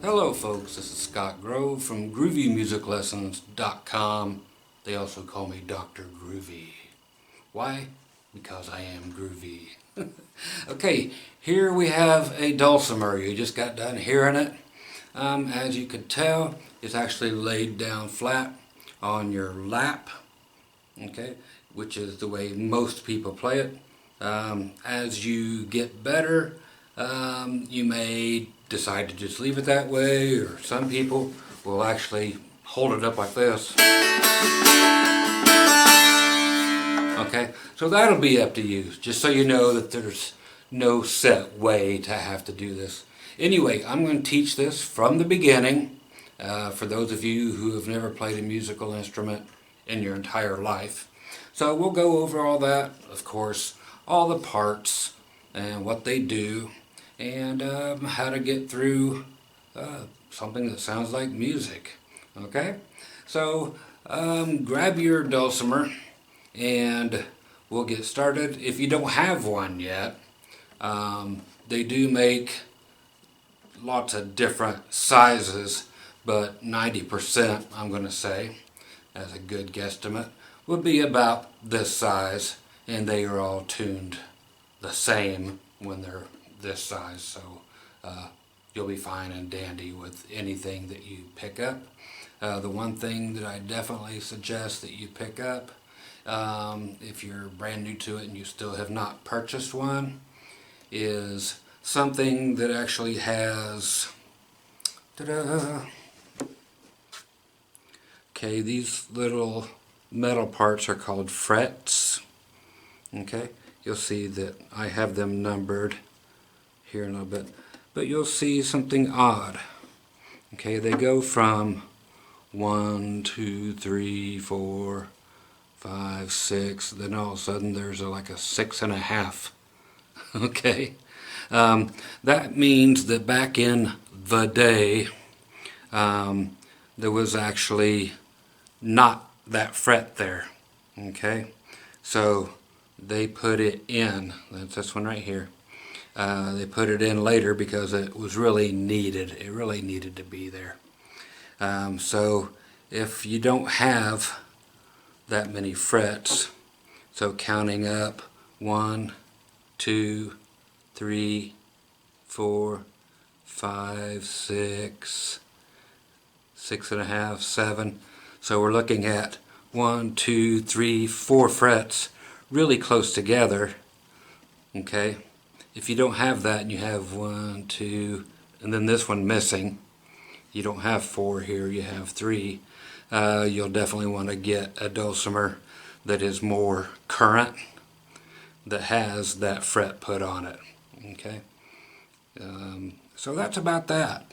Hello folks, this is Scott Grove from GroovyMusicLessons.com. They also call me Dr. Groovy. Why? Because I am groovy. Okay, here we have a dulcimer. You just got done hearing it. As you could tell, it's actually laid down flat on your lap, okay, which is the way most people play it. As you get better, you may decide to just leave it that way, or some people will actually hold it up like this. Okay, so that'll be up to you, just so you know that there's no set way to have to do this. Anyway, I'm going to teach this from the beginning for those of you who have never played a musical instrument in your entire life. So we'll go over all that, of course, all the parts and what they do, and how to get through something that sounds like music. Okay, so grab your dulcimer and we'll get started. If you don't have one yet, they do make lots of different sizes, but 90%, I'm going to say, as a good guesstimate, would be about this size, and they are all tuned the same when they're this size, so you'll be fine and dandy with anything that you pick up. The one thing that I definitely suggest that you pick up, if you're brand new to it and you still have not purchased one, is something that actually has, ta-da! Okay, these little metal parts are called frets. Okay, you'll see that I have them numbered here in a little bit, but you'll see something odd. Okay, they go from 1, 2, 3, 4, 5, 6, then all of a sudden there's like a 6.5. Okay, that means that back in the day there was actually not that fret there. Okay, so they put it in. That's this one right here. They put it in later because it was really needed. It really needed to be there. So if you don't have that many frets, so counting up 1, 2, 3, 4, 5, 6, 6.5, 7. So we're looking at 1, 2, 3, 4 frets really close together. Okay. If you don't have that and you have 1, 2, and then this one missing, you don't have 4 here, you have 3, you'll definitely want to get a dulcimer that is more current, that has that fret put on it. Okay, so that's about that.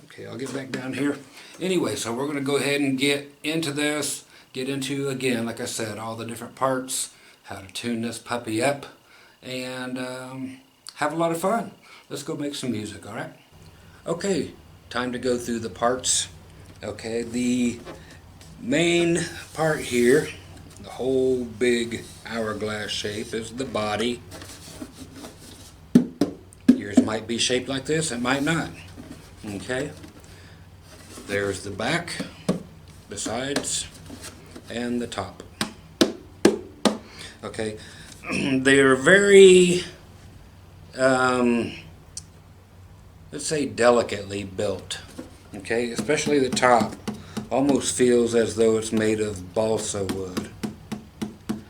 Okay, I'll get back down here. Anyway, so we're going to go ahead and get into this, get into, again, like I said, all the different parts, how to tune this puppy up, and have a lot of fun. Let's go make some music, alright? Okay, time to go through the parts. Okay, the main part here, the whole big hourglass shape, is the body. Yours might be shaped like this, it might not. Okay, there's the back, the sides, and the top. Okay, they're very, let's say, delicately built. Okay, especially the top almost feels as though it's made of balsa wood.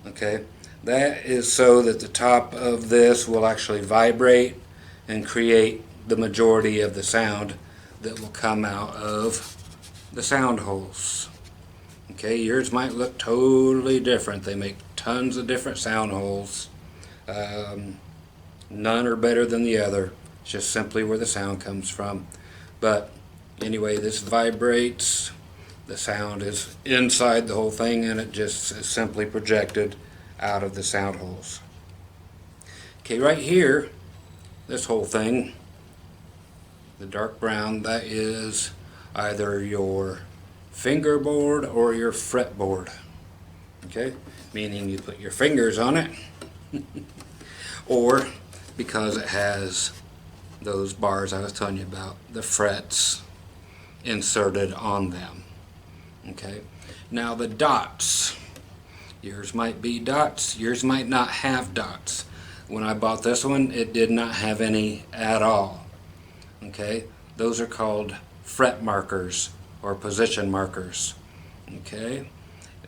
Okay, that is so that the top of this will actually vibrate and create the majority of the sound that will come out of the sound holes. Okay, yours might look totally different. They make tons of different sound holes. None are better than the other. It's just simply where the sound comes from. But anyway, this vibrates. The sound is inside the whole thing, and it just is simply projected out of the sound holes. Okay, right here, this whole thing, the dark brown, that is either your fingerboard or your fretboard. Okay, meaning you put your fingers on it, or because it has those bars I was telling you about, the frets inserted on them. Okay, now the dots. Yours might be dots, yours might not have dots. When I bought this one, it did not have any at all. Okay, those are called fret markers or position markers. Okay,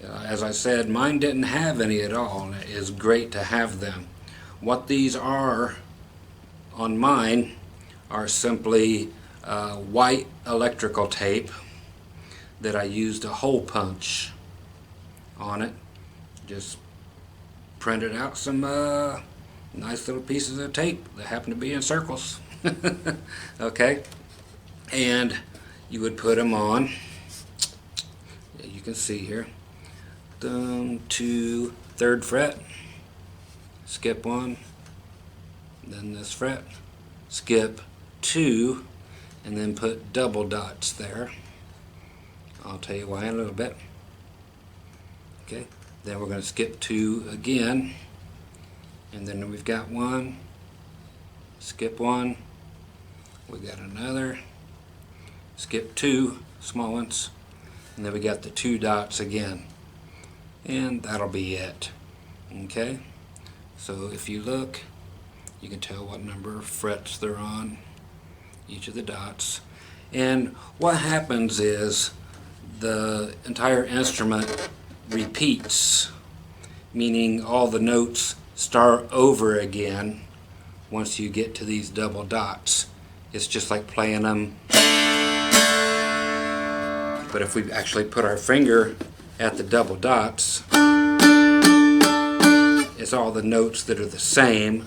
as I said, mine didn't have any at all, and it is great to have them. What these are on mine are simply white electrical tape that I used a hole punch on it. Just printed out some nice little pieces of tape that happen to be in circles. Okay, and you would put them on. You can see here, thumb to 3rd fret, skip 1, then this fret, skip 2, and then put double dots there. I'll tell you why in a little bit. Okay, then we're going to skip 2 again, and then we've got 1, skip 1, we got another, skip 2 small ones, and then we got the 2 dots again, and that'll be it. Okay, so if you look, you can tell what number of frets they're on each of the dots. And what happens is the entire instrument repeats, meaning all the notes start over again once you get to these double dots. It's just like playing them. But if we actually put our finger at the double dots, it's all the notes that are the same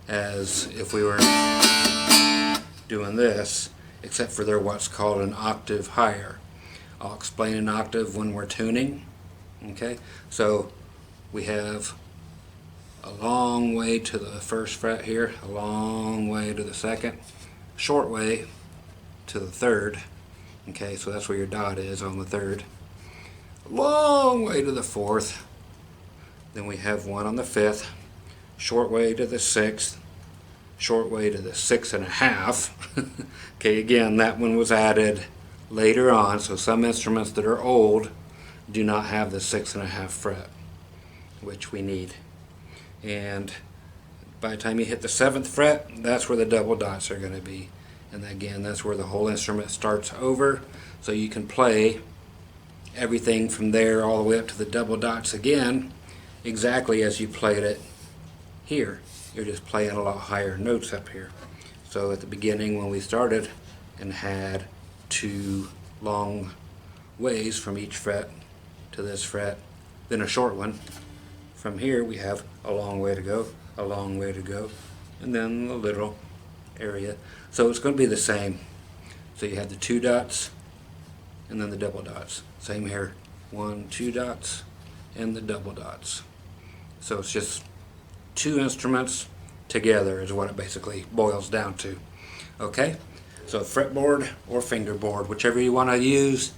as if we were doing this, except for they're what's called an octave higher. I'll explain an octave when we're tuning. Okay, so we have a long way to the 1st fret here, a long way to the 2nd, short way to the 3rd. Okay, so that's where your dot is, on the 3rd. Long way to the 4th. Then we have one on the 5th, short way to the 6th, short way to the 6.5. Okay, again, that one was added later on, so some instruments that are old do not have the 6.5 fret, which we need. And by the time you hit the 7th fret, that's where the double dots are going to be. And again, that's where the whole instrument starts over, so you can play everything from there all the way up to the double dots again, exactly as you played it here. You're just playing a lot higher notes up here. So at the beginning when we started and had 2 long ways from each fret to this fret, then a short one. From here we have a long way to go, a long way to go, and then the little area. So it's going to be the same. So you have the 2 dots and then the double dots. Same here, 1, 2 dots and the double dots. So it's just 2 instruments together is what it basically boils down to. Okay, so fretboard or fingerboard, whichever you want to use.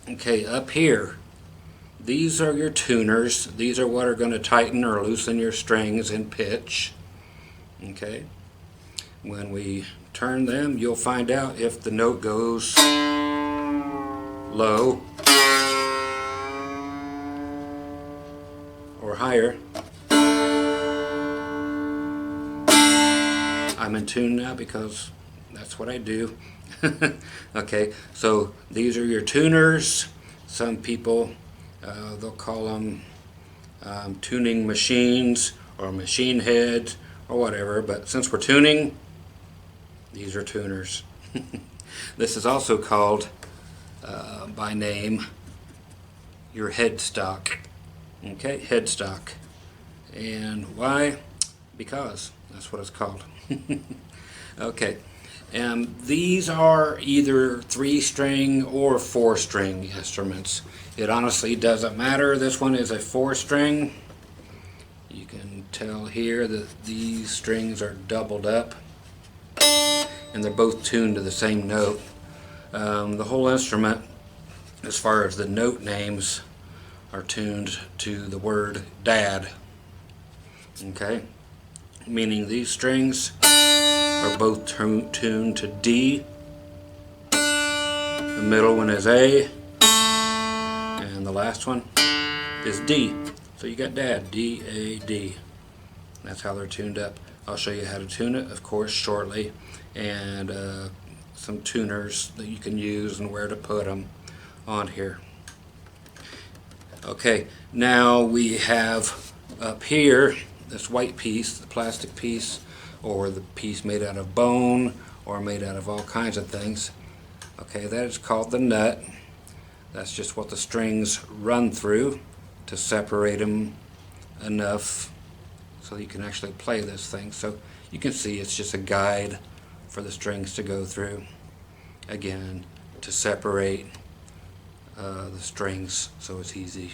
Okay, up here, these are your tuners. These are what are going to tighten or loosen your strings in pitch. Okay, when we turn them, you'll find out if the note goes low or higher. I'm in tune now because that's what I do. Okay, so these are your tuners. Some people, they'll call them tuning machines or machine heads or whatever, but since we're tuning, these are tuners. This is also called by name your headstock. Okay, headstock. And why? Because that's what it's called. Okay, and these are either 3-string or 4-string instruments. It honestly doesn't matter. This one is a 4-string. You can tell here that these strings are doubled up and they're both tuned to the same note. The whole instrument, as far as the note names, are tuned to the word dad. Okay, meaning these strings are both tuned to D. The middle one is A, and the last one is D. So you got Dad, D, A, D. That's how they're tuned up. I'll show you how to tune it, of course, shortly, and some tuners that you can use and where to put them on here. Okay, now we have up here this white piece, the plastic piece, or the piece made out of bone, or made out of all kinds of things. Okay, that is called the nut. That's just what the strings run through to separate them enough so you can actually play this thing. So you can see it's just a guide for the strings to go through, again, to separate the strings so it's easy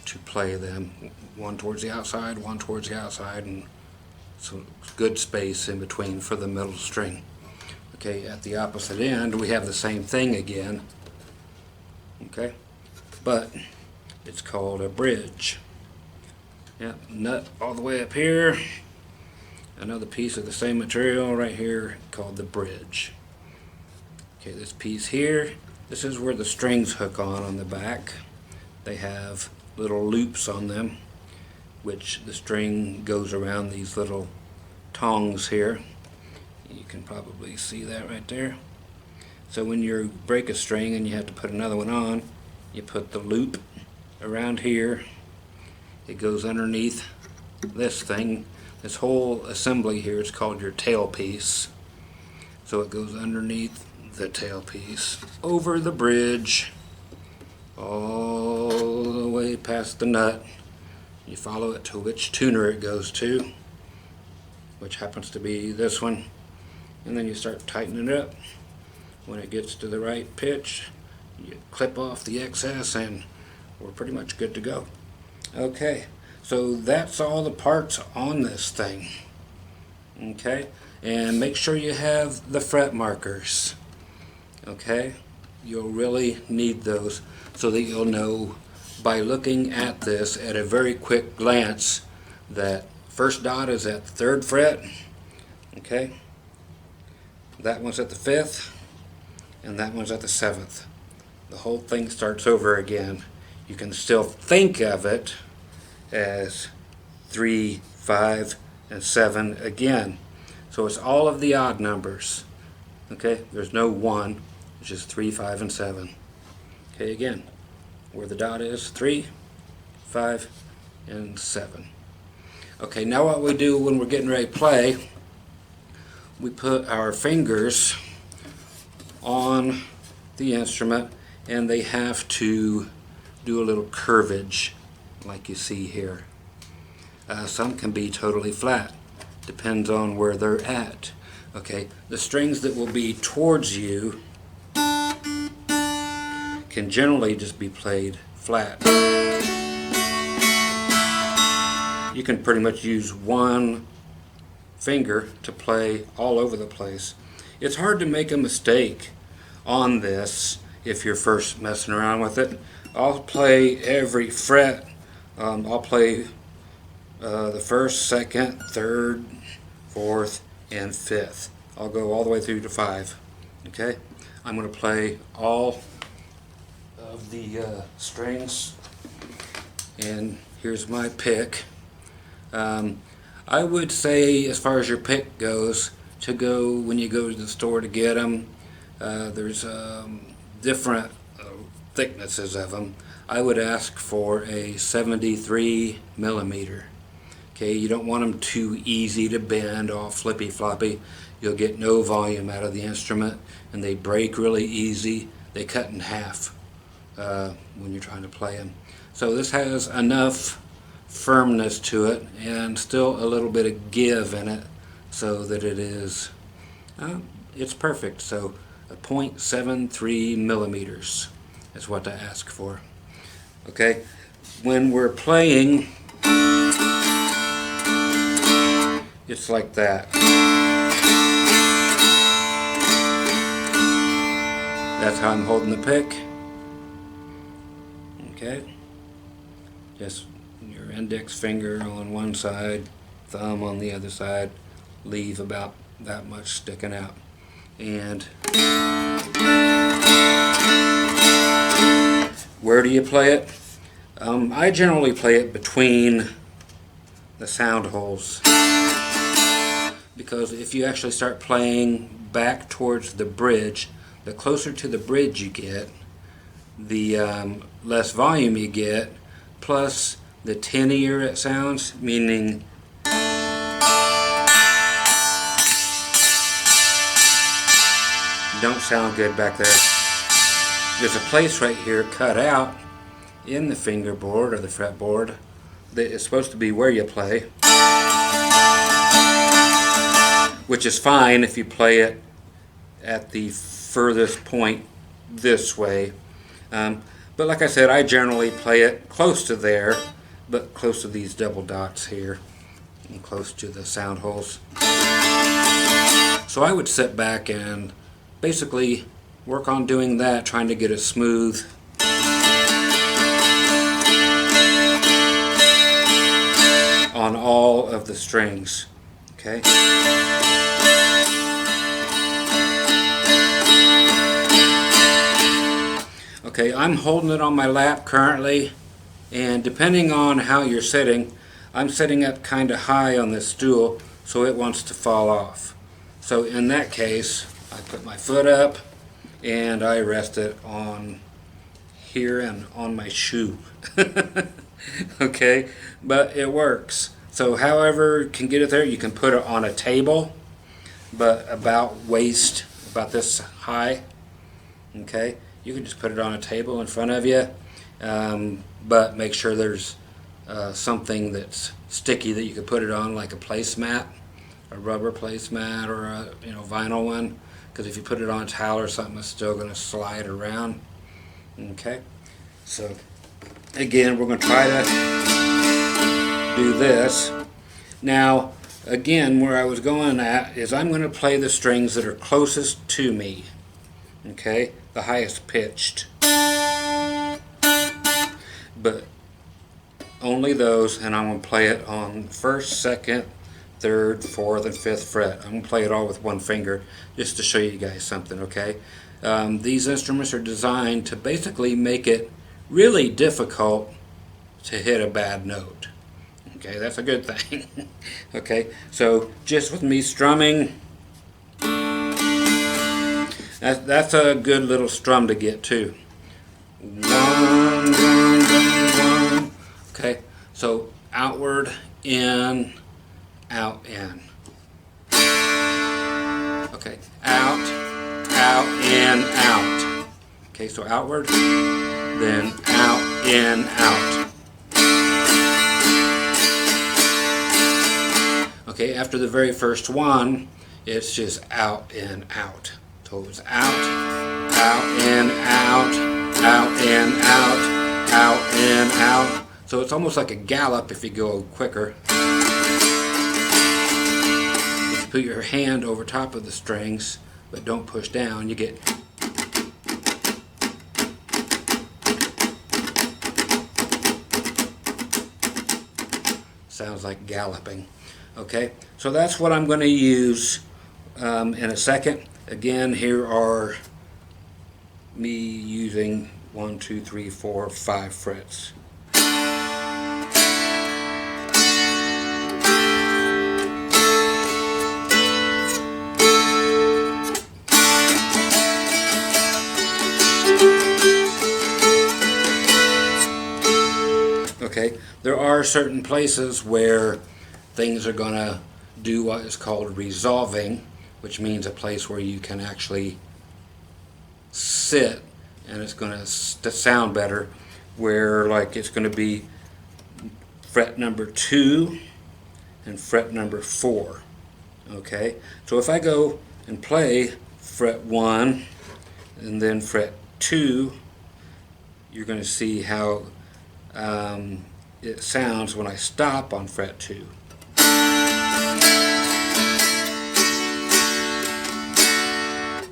to play them, one towards the outside, one towards the outside, and some good space in between for the middle string. Okay, at the opposite end we have the same thing again, okay, but it's called a bridge. Yep, nut all the way up here, another piece of the same material right here called the bridge. Okay, this piece here, this is where the strings hook on the back. They have little loops on them, which the string goes around these little tongs here. You can probably see that right there. So when you break a string and you have to put another one on, you put the loop around here. It goes underneath this thing. This whole assembly here is called your tailpiece. So it goes underneath the tailpiece, over the bridge, all the way past the nut. You follow it to which tuner it goes to, which happens to be this one, and then you start tightening it up. When it gets to the right pitch, you clip off the excess and we're pretty much good to go. Okay, so that's all the parts on this thing. Okay, and make sure you have the fret markers. Okay, you'll really need those so that you'll know by looking at this at a very quick glance that first dot is at the 3rd fret, okay, that one's at the 5th, and that one's at the 7th. The whole thing starts over again. You can still think of it as 3, 5, and 7 again. So it's all of the odd numbers. Okay, there's no 1, it's just 3, 5, and 7. Okay, again, where the dot is, 3, 5, and 7. Okay, now what we do when we're getting ready to play, we put our fingers on the instrument and they have to do a little curvage like you see here. Some can be totally flat, depends on where they're at. Okay, the strings that will be towards you can generally just be played flat. You can pretty much use one finger to play all over the place. It's hard to make a mistake on this if you're first messing around with it. I'll play every fret. I'll play the 1st, 2nd, 3rd, 4th, and 5th. I'll go all the way through to 5. Okay? I'm going to play all of the strings, and here's my pick. I would say, as far as your pick goes, to go when you go to the store to get them, there's different thicknesses of them. I would ask for a 73 millimeter. Okay, you don't want them too easy to bend, all flippy floppy. You'll get no volume out of the instrument, and they break really easy. They cut in half when you're trying to play them. So this has enough firmness to it and still a little bit of give in it so that it is it's perfect. So a 0.73 millimeters is what to ask for. Okay, when we're playing, it's like that. That's how I'm holding the pick. Okay, just your index finger on one side, thumb on the other side. Leave about that much sticking out. And where do you play it? I generally play it between the sound holes, because if you actually start playing back towards the bridge, the closer to the bridge you get, the less volume you get, plus the tinnier it sounds, meaning don't sound good back there. There's a place right here cut out in the fingerboard or the fretboard that is supposed to be where you play, which is fine if you play it at the furthest point this way. But like I said, I generally play it close to there, but close to these double dots here and close to the sound holes. So I would sit back and basically work on doing that, trying to get it smooth. On all of the strings, okay? Okay, I'm holding it on my lap currently, and depending on how you're sitting, I'm sitting up kind of high on this stool, so it wants to fall off. So in that case, I put my foot up and I rest it on here and on my shoe. Okay, but it works. So however you can get it there, you can put it on a table, but about waist, about this high. Okay, you can just put it on a table in front of you, but make sure there's something that's sticky that you can put it on, like a placemat, a rubber placemat, or a vinyl one, because if you put it on a towel or something, it's still going to slide around. Okay, so again, we're going to try to do this. Now, again, where I was going at is I'm going to play the strings that are closest to me, okay, the highest pitched, but only those, and I'm going to play it on first, second, third, fourth, and fifth fret. I'm going to play it all with one finger just to show you guys something, okay? These instruments are designed to basically make it really difficult to hit a bad note. Okay, that's a good thing. Okay, so just with me strumming, that's a good little strum to get too. 1, 1, 1, 1. Okay, so outward, in, out, in. Okay, out, out, in, out. Okay, so outward, then out, in, out. Okay, after the very first one, it's just out, in, out. So it's out, out, in, out, out, in, out, out, in, out. So it's almost like a gallop if you go quicker. If you put your hand over top of the strings, but don't push down, you get... Sounds like galloping. Okay, so that's what I'm going to use in a second. Again, here are me using 1, 2, 3, 4, 5 frets. Okay, there are certain places where things are going to do what is called resolving, which means a place where you can actually sit and it's going to sound better, where like it's going to be fret number 2 and fret number 4. Okay, so if I go and play fret 1 and then fret 2, you're going to see how it sounds when I stop on fret 2.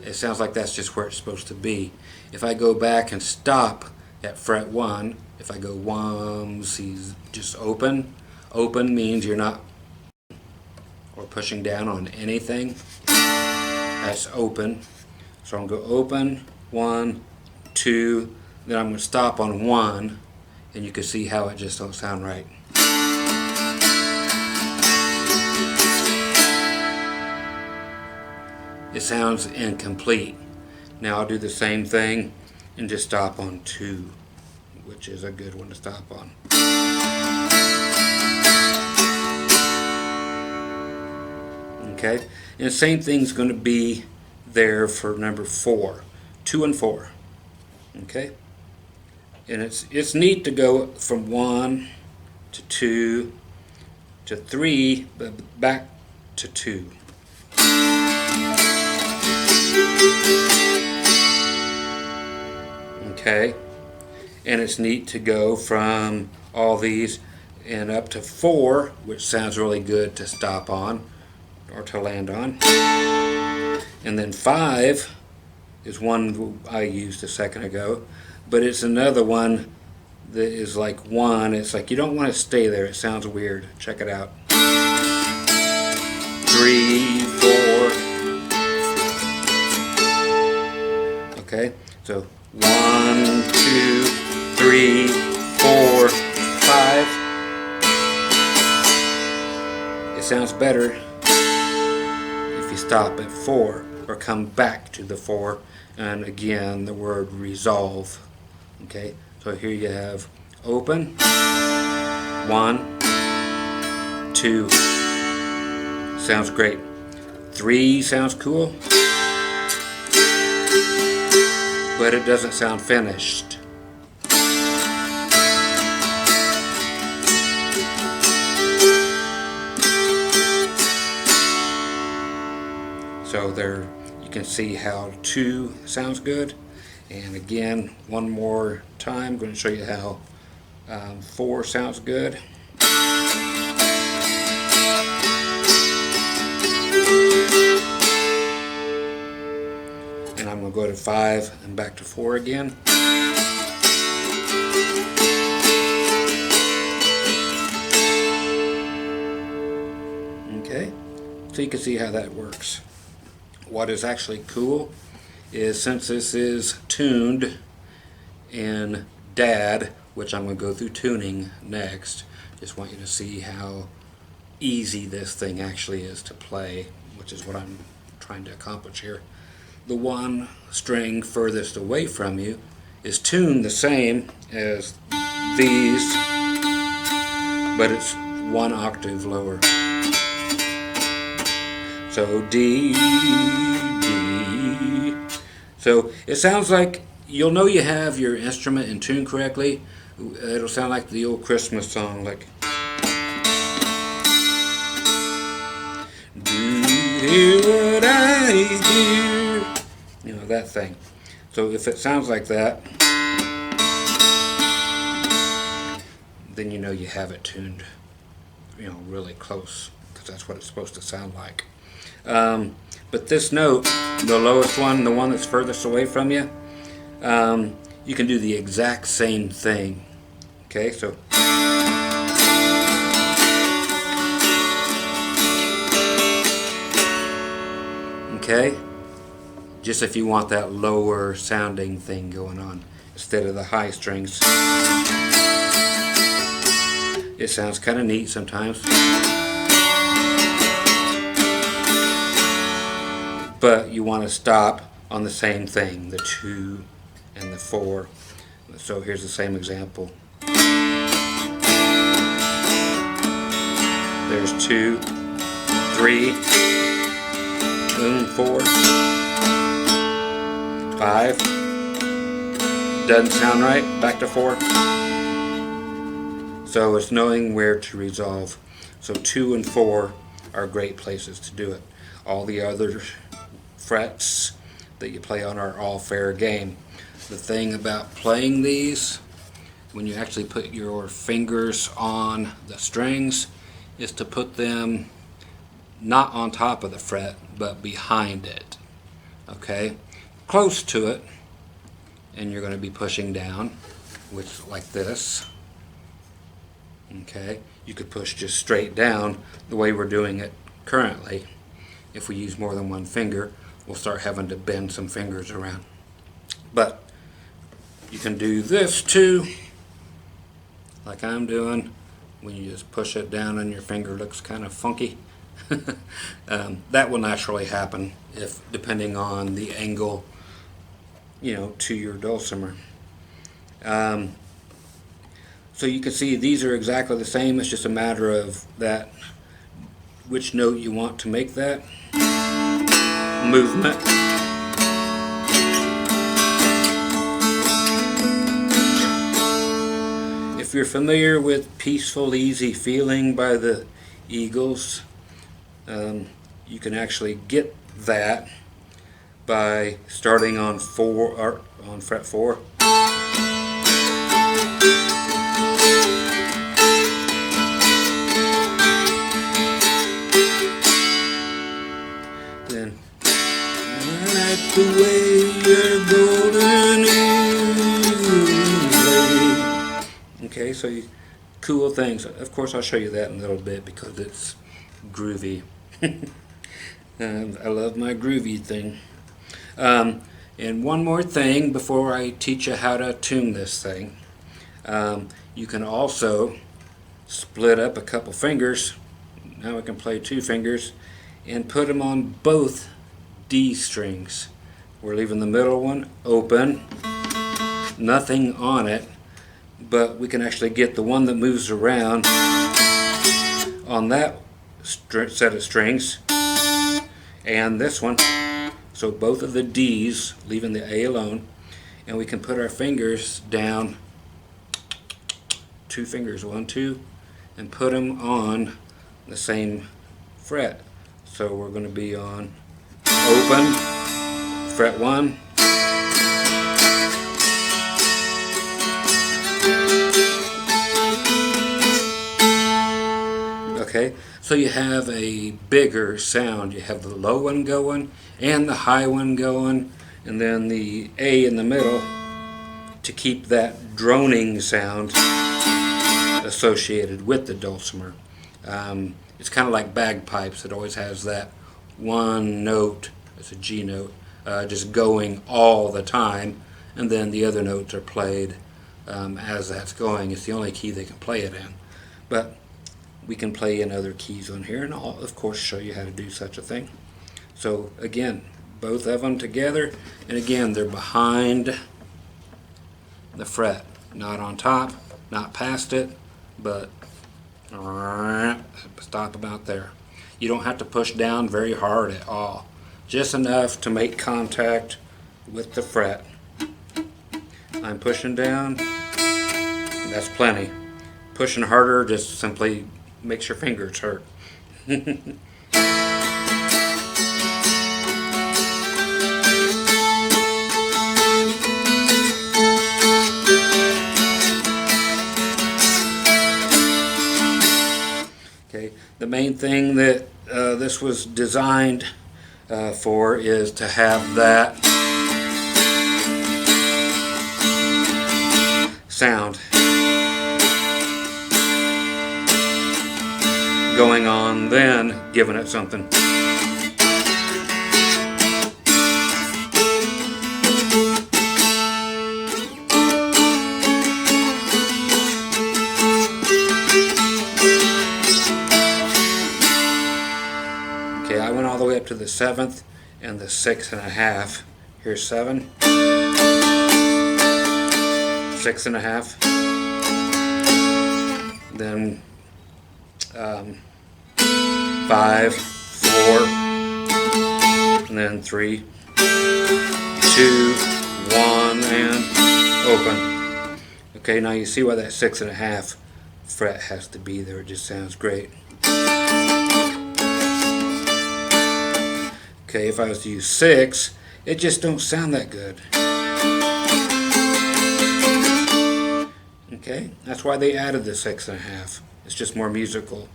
It sounds like that's just where it's supposed to be. If I go back and stop at fret 1, if I go 1, see, just open. Open means you're not or pushing down on anything, that's open. So I'm going to go open, 1, 2, then I'm going to stop on 1, and you can see how it just don't sound right. It sounds incomplete. Now I'll do the same thing and just stop on 2, which is a good one to stop on. Okay, and the same thing's going to be there for number 4, 2 and 4. Okay, and it's neat to go from 1 to 2 to 3, but back to 2. Okay, and it's neat to go from all these and up to 4, which sounds really good to stop on or to land on. And then 5 is one I used a second ago, but it's another one that is like 1. It's like you don't want to stay there. It sounds weird. Check it out. 3, 4. Okay, so 1, 2, 3, 4, 5. It sounds better if you stop at 4 or come back to the 4, and again the word resolve. Okay, so here you have open, 1, 2, sounds great. 3 sounds cool, but it doesn't sound finished. So there you can see how 2 sounds good. And again, one more time, I'm going to show you how 4 sounds good. And I'm going to go to 5 and back to 4 again. Okay, so you can see how that works. What is actually cool is, since this is tuned in DAD, which I'm going to go through tuning next, just want you to see how easy this thing actually is to play, which is what I'm trying to accomplish here. The one string furthest away from you is tuned the same as these, but it's 1 octave lower. So D, D. So it sounds like, you'll know you have your instrument in tune correctly. It'll sound like the old Christmas song, like, do you hear what I hear? You know, that thing. So if it sounds like that, then you know you have it tuned, you know, really close, because that's what it's supposed to sound like. But this note, the lowest one, the one that's furthest away from you, you can do the exact same thing. Okay, so okay, just if you want that lower sounding thing going on instead of the high strings. It sounds kind of neat sometimes. But you want to stop on the same thing, the 2 and the 4. So here's the same example. There's 2, 3, boom, 4, 5. Doesn't sound right, back to 4. So it's knowing where to resolve. So 2 and 4 are great places to do it. All the other frets that you play on are all fair game. The thing about playing these, when you actually put your fingers on the strings, is to put them not on top of the fret, but behind it. Okay? Close to it, and you're going to be pushing down, which like this. Okay? You could push just straight down the way we're doing it currently, if we use more than one finger, we'll start having to bend some fingers around. But you can do this too, like I'm doing, when you just push it down and your finger looks kind of funky. That will naturally happen if, depending on the angle, to your dulcimer. So you can see these are exactly the same. It's just a matter of which note you want to make that movement. If you're familiar with Peaceful Easy Feeling by the Eagles, you can actually get that by starting on fret 4. Then, I like the way you're golden evening. Okay, so cool things. Of course, I'll show you that in a little bit because it's groovy. I love my groovy thing. And one more thing before I teach you how to tune this thing. You can also split up a couple fingers. Now I can play 2 fingers and put them on both D strings. We're leaving the middle one open, nothing on it, but we can actually get the one that moves around on that set of strings and this one. So both of the D's, leaving the A alone, and we can put our fingers down, 2 fingers, 1, 2, and put them on the same fret. So we're going to be on open, fret 1, okay, so you have a bigger sound. You have the low one going and the high one going, and then the A in the middle to keep that droning sound associated with the dulcimer. It's kind of like bagpipes. It always has that one note, it's a G note, just going all the time, and then the other notes are played as that's going. It's the only key they can play it in. But we can play in other keys on here, and I'll of course show you how to do such a thing. So again, both of them together, and again they're behind the fret, not on top, not past it, but stop about there. You don't have to push down very hard at all, just enough to make contact with the fret. I'm pushing down, that's plenty. Pushing harder just simply makes your fingers hurt. Okay, the main thing that this was designed for is to have that sound going on, then giving it something. Okay, I went all the way up to the 7th and the 6.5. Here's 7, 6.5, then 5, 4, and then 3, 2, 1, and open. Okay, now you see why that 6.5 fret has to be there. It just sounds great. Okay, if I was to use 6, it just don't sound that good. Okay, that's why they added the 6.5. It's just more musical.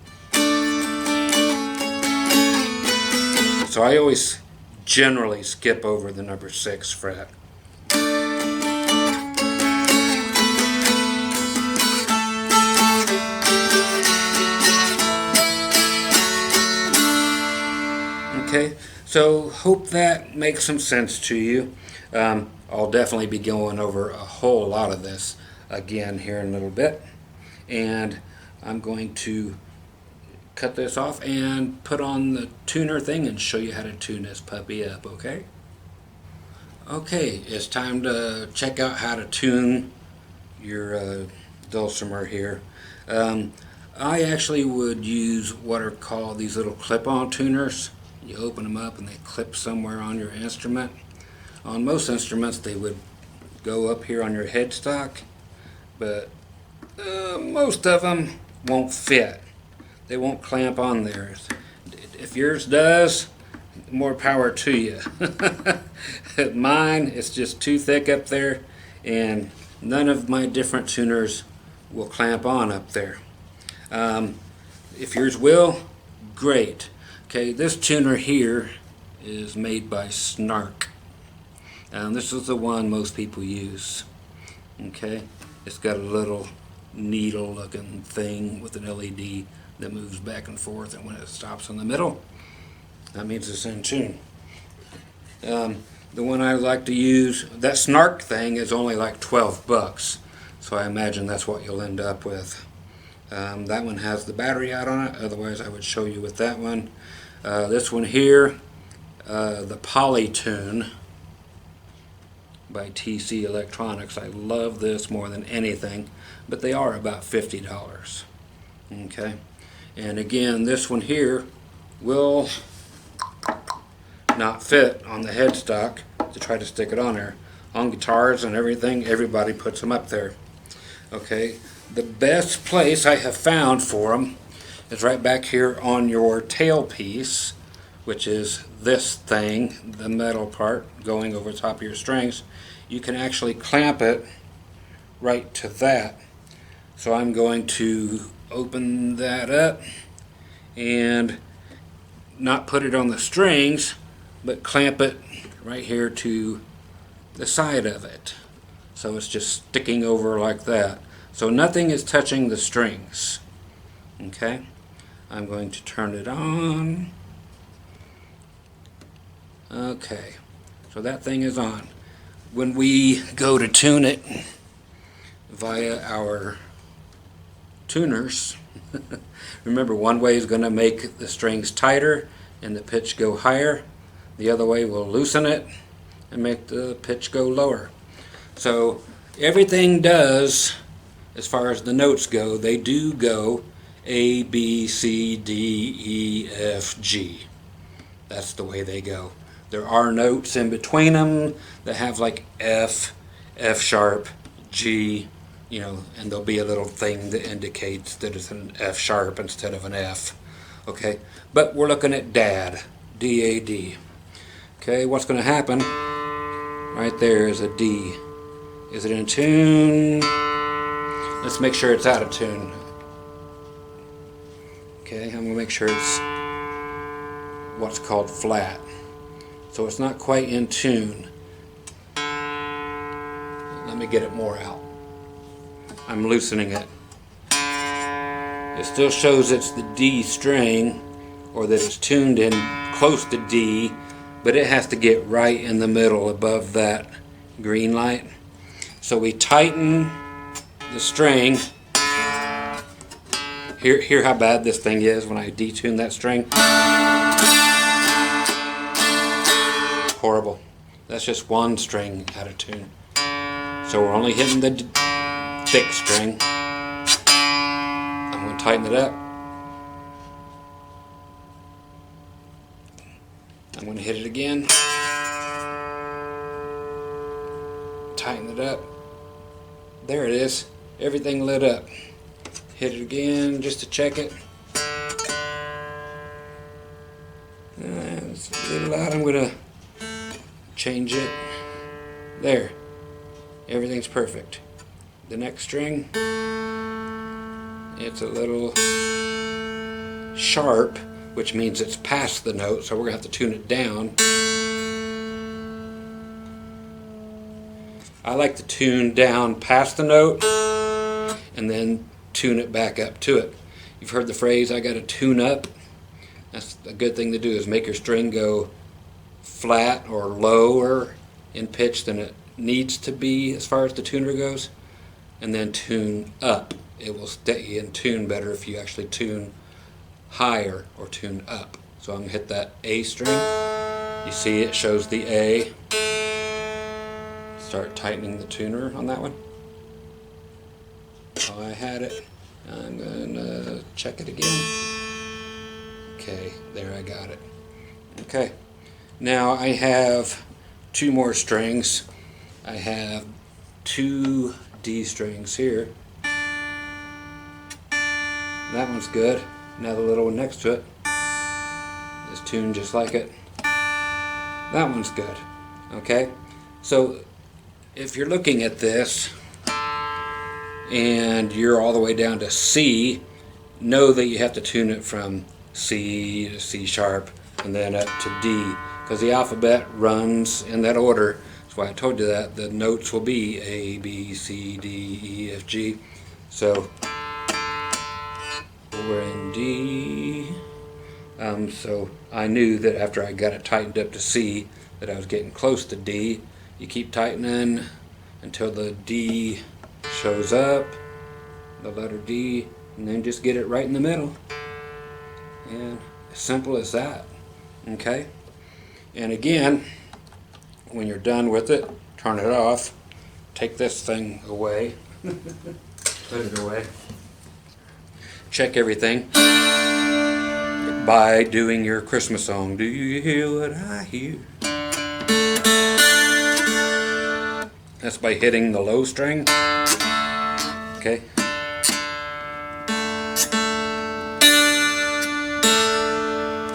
So I always generally skip over the number 6 fret. Okay, so hope that makes some sense to you. I'll definitely be going over a whole lot of this again here in a little bit, and I'm going to cut this off and put on the tuner thing and show you how to tune this puppy up, okay? Okay, it's time to check out how to tune your Dulcimer here. I actually would use what are called these little clip-on tuners. You open them up and they clip somewhere on your instrument. On most instruments they would go up here on your headstock, but most of them won't fit. They won't clamp on there. If yours does, more power to you. Mine, it's just too thick up there, and none of my different tuners will clamp on up there. If yours will, great. Okay, this tuner here is made by Snark. This is the one most people use. Okay, it's got a little needle looking thing with an LED that moves back and forth, and when it stops in the middle, that means it's in tune. The one I like to use, that Snark thing is only like 12 bucks, so I imagine that's what you'll end up with. That one has the battery out on it, otherwise I would show you with that one. This one here, the Polytune by TC Electronics. I love this more than anything, but they are about $50. Okay, and again, this one here will not fit on the headstock to try to stick it on there. On guitars and everything, everybody puts them up there. Okay, the best place I have found for them is right back here on your tailpiece, which is this thing, the metal part going over top of your strings. You can actually clamp it right to that. So I'm going to open that up and not put it on the strings, but clamp it right here to the side of it. So it's just sticking over like that. So nothing is touching the strings. Okay, I'm going to turn it on. Okay, so that thing is on. When we go to tune it via our tuners, remember, one way is going to make the strings tighter and the pitch go higher. The other way will loosen it and make the pitch go lower. So everything does, as far as the notes go, they do go A, B, C, D, E, F, G. That's the way they go. There are notes in between them that have like F, F sharp, G, you know, and there'll be a little thing that indicates that it's an F sharp instead of an F. Okay, but we're looking at DAD, D-A-D. Okay, what's going to happen right there is a D. Is it in tune? Let's make sure it's out of tune. Okay, I'm going to make sure it's what's called flat. So it's not quite in tune. Let me get it more out. I'm loosening it. It still shows it's the D string, or that it's tuned in close to D, but it has to get right in the middle above that green light. So we tighten the string. Hear how bad this thing is when I detune that string. Horrible. That's just one string out of tune. So we're only hitting the thick string. I'm going to tighten it up. I'm going to hit it again. Tighten it up. There it is. Everything lit up. Hit it again just to check it. It's a little loud. I'm going to change it. There. Everything's perfect. The next string, it's a little sharp, which means it's past the note, so we're going to have to tune it down. I like to tune down past the note and then tune it back up to it. You've heard the phrase, I got to tune up. That's a good thing to do, is make your string go flat or lower in pitch than it needs to be as far as the tuner goes, and then tune up. It will stay in tune better if you actually tune higher or tune up. So I'm going to hit that A string. You see it shows the A. Start tightening the tuner on that one. Oh, I had it. I'm going to check it again. Okay, there, I got it. Okay, now I have two more strings. I have two D strings here. That one's good. Now the little one next to it is tuned just like it. That one's good. Okay, so if you're looking at this and you're all the way down to C, know that you have to tune it from C to C sharp and then up to D, because the alphabet runs in that order. That's why I told you that the notes will be A, B, C, D, E, F, G. So we're in D. So I knew that after I got it tightened up to C that I was getting close to D. You keep tightening until the D shows up, the letter D, and then just get it right in the middle. And as simple as that. Okay? And again, when you're done with it, turn it off, take this thing away, put it away, check everything by doing your Christmas song. Do you hear what I hear? That's by hitting the low string. Okay.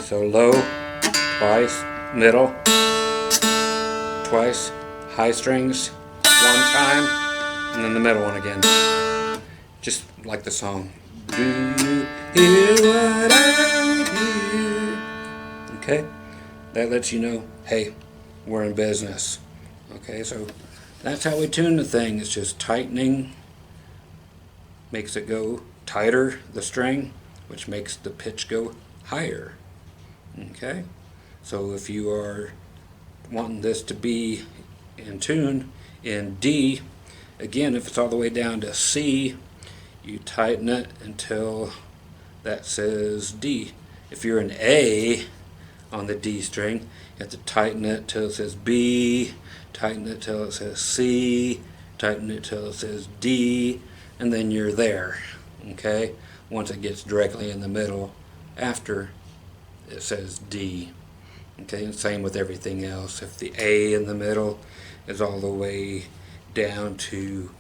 So low, twice, middle, twice, high strings, one time, and then the middle one again. Just like the song. Do you hear what I hear? Okay, that lets you know, hey, we're in business. Okay, so that's how we tune the thing. It's just tightening, makes it go tighter, the string, which makes the pitch go higher. Okay, so if you are wanting this to be in tune in D, again, if it's all the way down to C, you tighten it until that says D. If you're an A on the D string, you have to tighten it till it says B, tighten it till it says C, tighten it till it says D, and then you're there. Okay, once it gets directly in the middle after it says D. Okay, and same with everything else. If the A in the middle is all the way down to,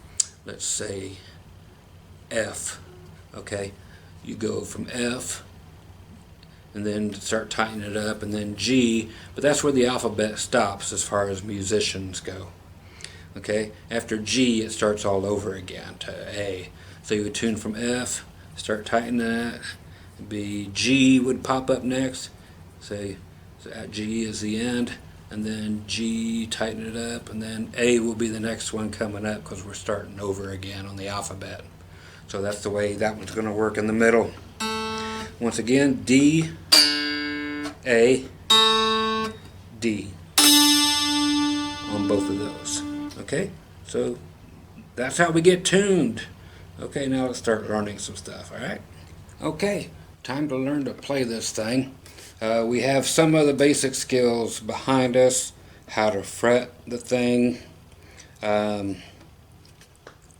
let's say, F, okay, you go from F and then start tightening it up, and then G, but that's where the alphabet stops as far as musicians go. Okay, after G it starts all over again to A. So you would tune from F, start tightening it, be G would pop up next, say so at G is the end, and then G, tighten it up, and then A will be the next one coming up because we're starting over again on the alphabet. So that's the way that one's going to work in the middle. Once again, D, A, D on both of those. Okay, so that's how we get tuned. Okay, now let's start learning some stuff, alright? Okay, time to learn to play this thing. We have some of the basic skills behind us, how to fret the thing,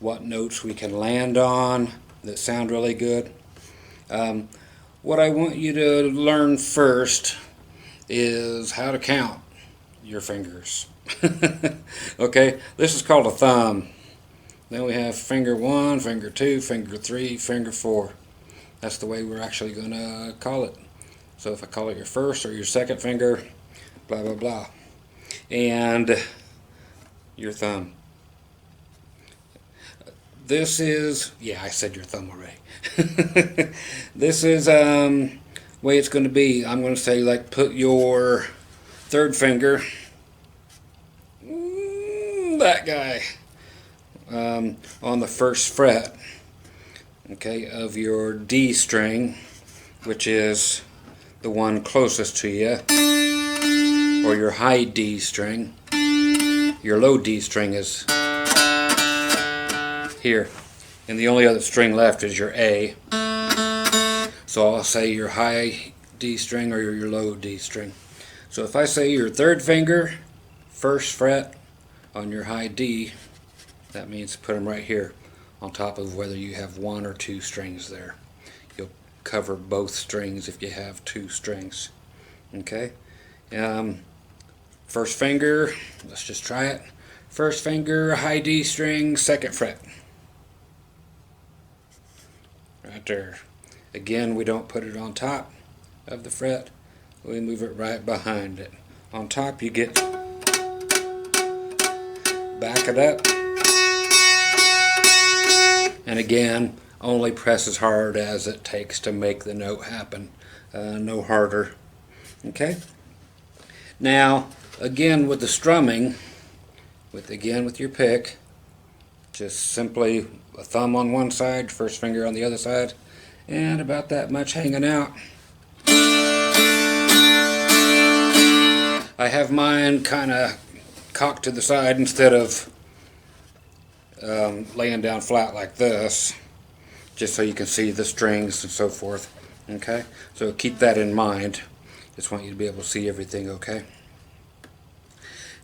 what notes we can land on that sound really good. What I want you to learn first is how to count your fingers. Okay, this is called a thumb. Then we have finger 1, finger 2, finger 3, finger 4. That's the way we're actually going to call it. So if I call it your first or your second finger, blah, blah, blah. And your thumb. This is, yeah, I said your thumb already. This is way it's going to be. I'm going to say, like, put your third finger, that guy, on the first fret, okay, of your D string, which is the one closest to you, or your high D string. Your low D string is here, and the only other string left is your A. So I'll say your high D string or your low D string. So if I say your third finger, first fret on your high D, that means put them right here on top of whether you have one or two strings there. You'll cover both strings if you have two strings. Okay? First finger, let's just try it. First finger, high D string, second fret. Right there. Again, we don't put it on top of the fret. We move it right behind it. On top, you get, back it up. And again, only press as hard as it takes to make the note happen. No harder. Okay? Now, again with the strumming, with your pick, just simply a thumb on one side, first finger on the other side, and about that much hanging out. I have mine kind of cocked to the side instead of laying down flat like this, just so you can see the strings and so forth. Okay, so keep that in mind. Just want you to be able to see everything. Okay.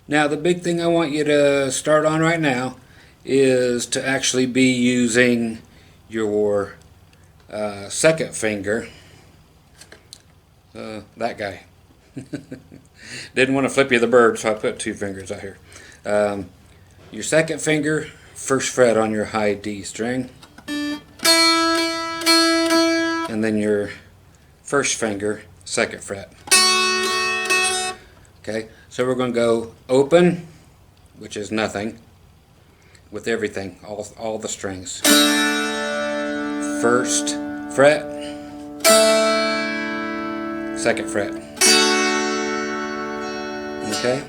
Now the big thing I want you to start on right now is to actually be using your second finger. That guy. Didn't want to flip you the bird, so I put two fingers out here. Your second finger, first fret on your high D string, and then your first finger, second fret. Okay, so we're going to go open, which is nothing, with everything, all the strings. First fret, second fret. Okay?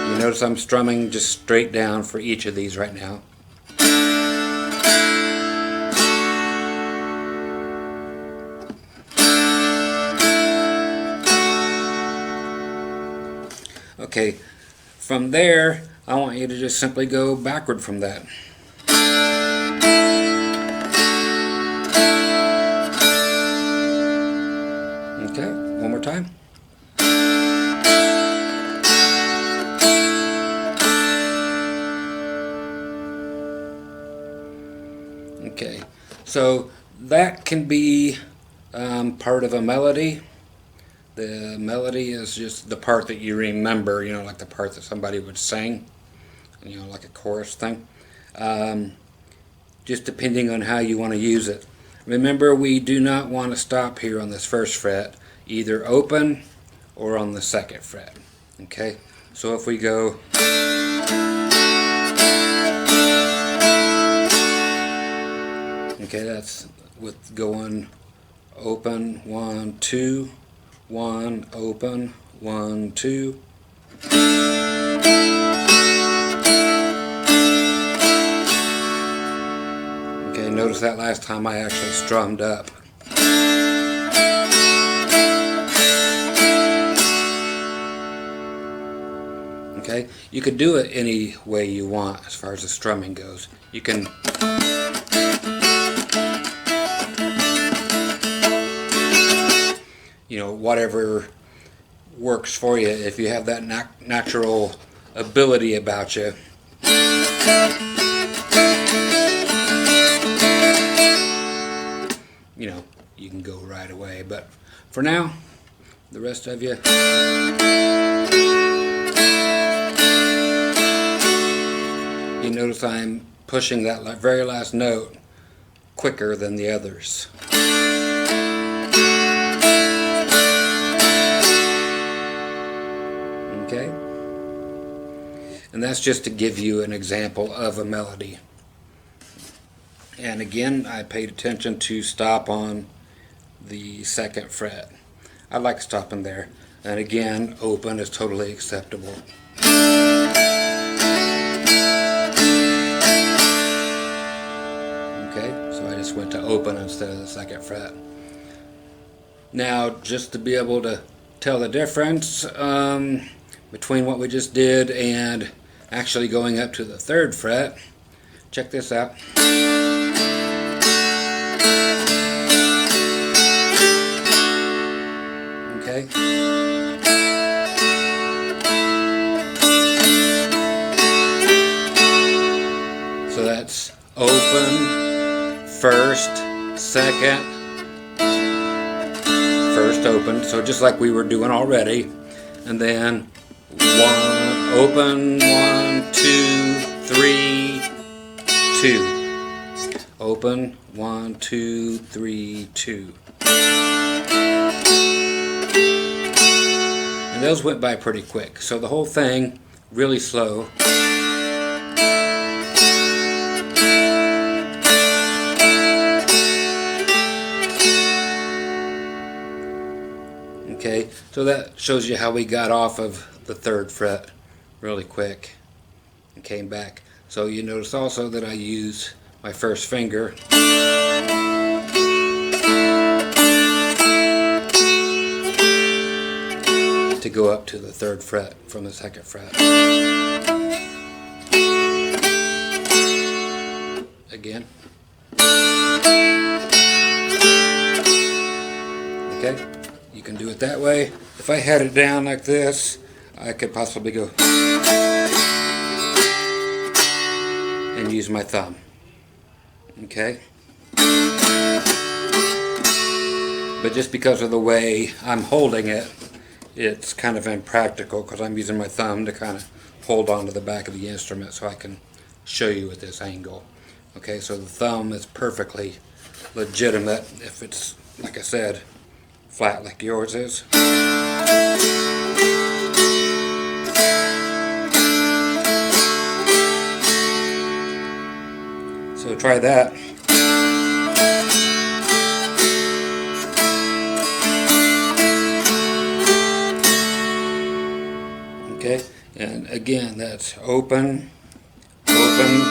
You notice I'm strumming just straight down for each of these right now. Okay, from there, I want you to just simply go backward from that. Okay, one more time. Okay, so that can be part of a melody. The melody is just the part that you remember, you know, like the part that somebody would sing, you know, like a chorus thing. Just depending on how you want to use it. Remember, we do not want to stop here on this first fret, either open or on the second fret. Okay, so if we go, okay, that's with going open, 1, 2, 1, open, 1, 2. Okay, notice that last time I actually strummed up. Okay, you could do it any way you want as far as the strumming goes. You can whatever works for you. If you have that natural ability about you, you can go right away. But for now, the rest of you, you notice I'm pushing that very last note quicker than the others. Okay? And that's just to give you an example of a melody. And again, I paid attention to stop on the second fret. I like stopping there. And again, open is totally acceptable. Okay, so I just went to open instead of the second fret. Now, just to be able to tell the difference between what we just did and actually going up to the 3rd fret, check this out. Okay. So that's open, 1st, 2nd, 1st open, so just like we were doing already, and then 1 open, 1, 2, 3, 2, open, 1, 2, 3, 2. And those went by pretty quick, so the whole thing really slow. Okay, so that shows you how we got off of the 3rd fret really quick and came back. So you notice also that I use my 1st finger to go up to the 3rd fret from the 2nd fret. Again. Okay. You can do it that way. If I had it down like this, I could possibly go and use my thumb. Okay? But just because of the way I'm holding it, it's kind of impractical because I'm using my thumb to kind of hold onto the back of the instrument so I can show you at this angle. Okay, so the thumb is perfectly legitimate if it's, like I said, flat like yours is. So try that. Okay, and again that's open, open,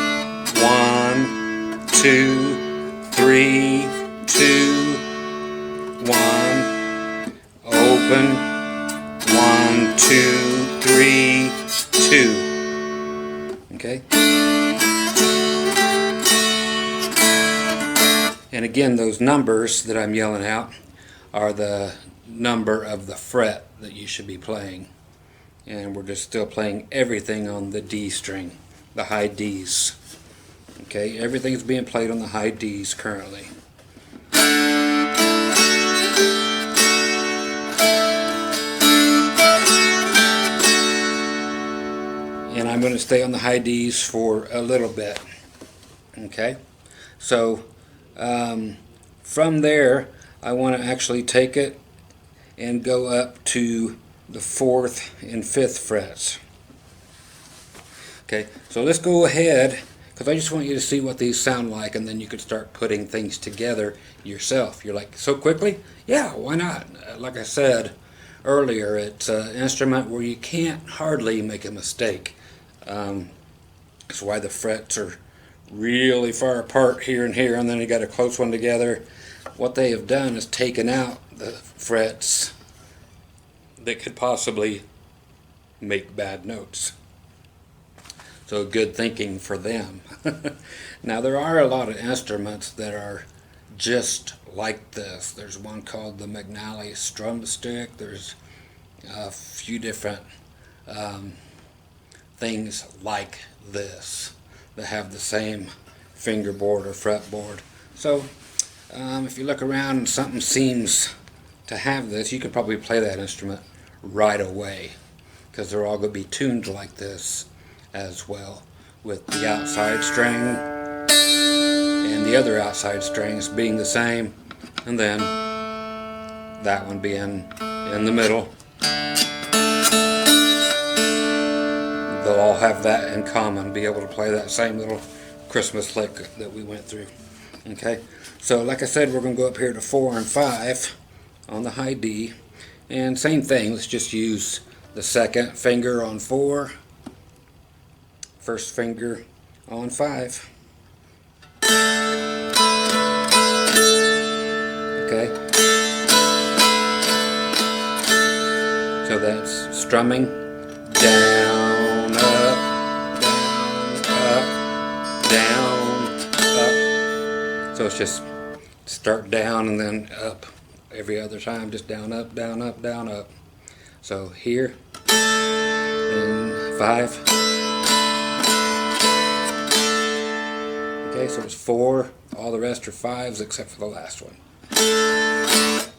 1, 2, 3, 2, 1, open, 1, 2, 3, 2. Okay? And again, those numbers that I'm yelling out are the number of the fret that you should be playing. And we're just still playing everything on the D string, the high Ds. Okay, everything's being played on the high Ds currently. And I'm going to stay on the high Ds for a little bit. Okay, so from there I want to actually take it and go up to the 4th and 5th frets. Okay, so let's go ahead because I just want you to see what these sound like, and then you can start putting things together yourself. You're like, so quickly? Yeah, why not? Like I said earlier, it's an instrument where you can't hardly make a mistake. That's why the frets are really far apart here and here, and then you got a close one together. What they have done is taken out the frets that could possibly make bad notes. So good thinking for them. Now there are a lot of instruments that are just like this. There's one called the McNally Strum Stick. There's a few different things like this that have the same fingerboard or fretboard. So if you look around and something seems to have this, you could probably play that instrument right away because they're all going to be tuned like this as well, with the outside string and the other outside strings being the same, and then that one being in the middle. They'll all have that in common, be able to play that same little Christmas lick that we went through. Okay, so like I said, we're going to go up here to 4 and 5 on the high D, and same thing, let's just use the 2nd finger on 4, 1st finger on 5. Okay. strumming, down, up, down, up. So it's just start down and then up every other time, just down, up, down, up, down, up. So here, and 5. Okay, so it's 4. All the rest are 5s except for the last one.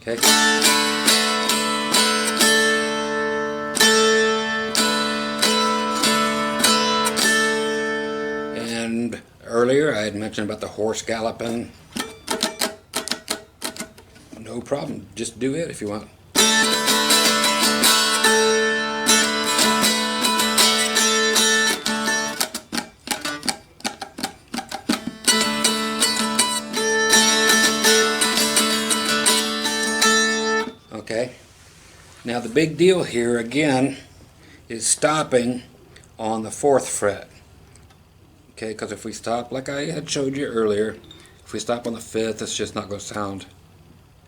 Okay. And earlier I had mentioned about the horse galloping. No problem, just do it if you want. Okay, now the big deal here again is stopping on the 4th fret. Okay, because if we stop, like I had showed you earlier, if we stop on the 5th, it's just not going to sound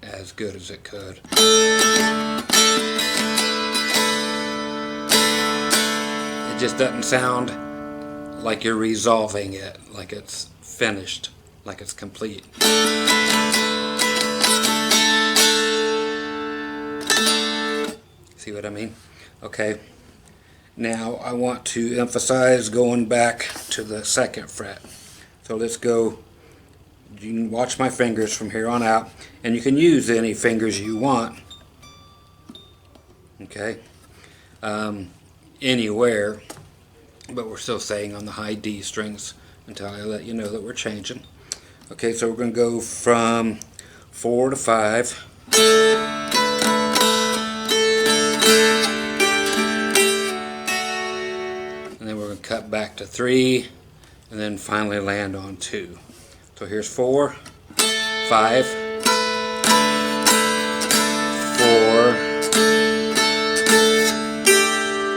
as good as it could. It just doesn't sound like you're resolving it, like it's finished, like it's complete. See what I mean? Okay. Now I want to emphasize going back to the 2nd fret. So let's go. You can watch my fingers from here on out, and you can use any fingers you want. Okay. Anywhere, but we're still staying on the high D strings until I let you know that we're changing. Okay, so we're going to go from 4 to 5. And then we're going to cut back to 3, and then finally land on 2. So here's 4, 5, 4,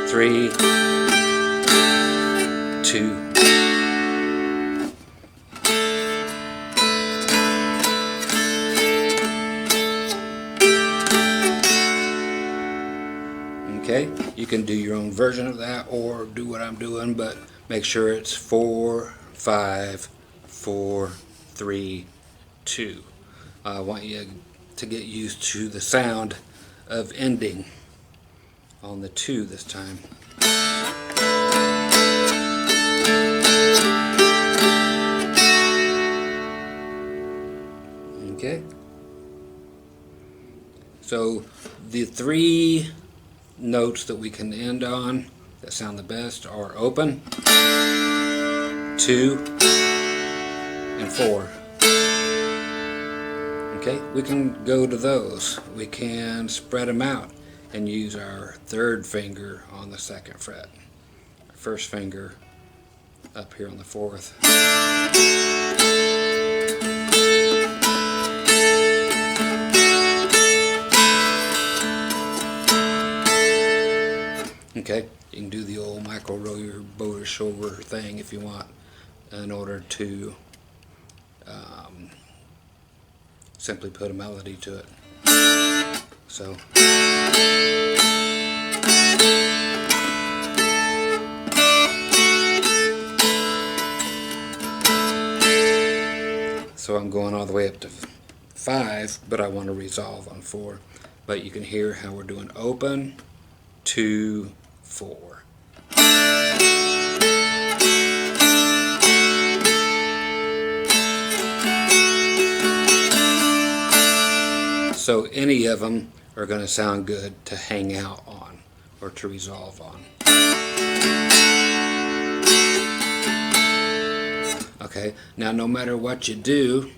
3, 2. Okay, you can do your own version of that or do what I'm doing, but make sure it's 4, 5, 4, 3, 2. I want you to get used to the sound of ending on the 2 this time. Okay. So the 3 notes that we can end on that sound the best are open, 2, and 4. Okay, we can go to those. We can spread them out and use our 3rd finger on the 2nd fret. Our 1st finger up here on the 4th. Okay, you can do the old micro roller bow shoulder thing if you want in order to simply put a melody to it. So I'm going all the way up to 5, but I want to resolve on 4. But you can hear how we're doing open, 2, 4. So any of them are going to sound good to hang out on or to resolve on. Okay, now no matter what you do,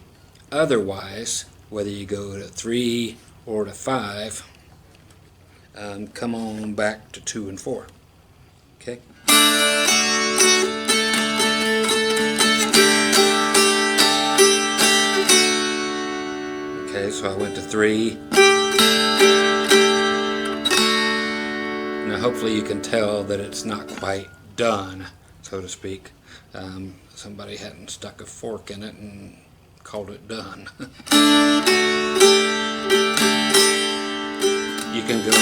otherwise, whether you go to 3 or to 5, come on back to 2 and 4. Okay. Okay, so I went to 3. Now hopefully you can tell that it's not quite done, so to speak. Somebody hadn't stuck a fork in it and called it done. You can go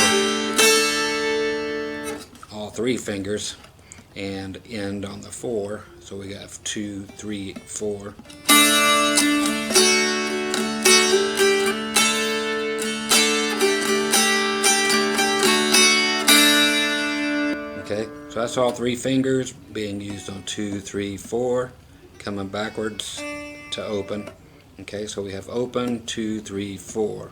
3 fingers and end on the 4. So we got 2, 3, 4. Okay, so that's all 3 fingers being used on 2, 3, 4, coming backwards to open. Okay, so we have open, 2, 3, 4.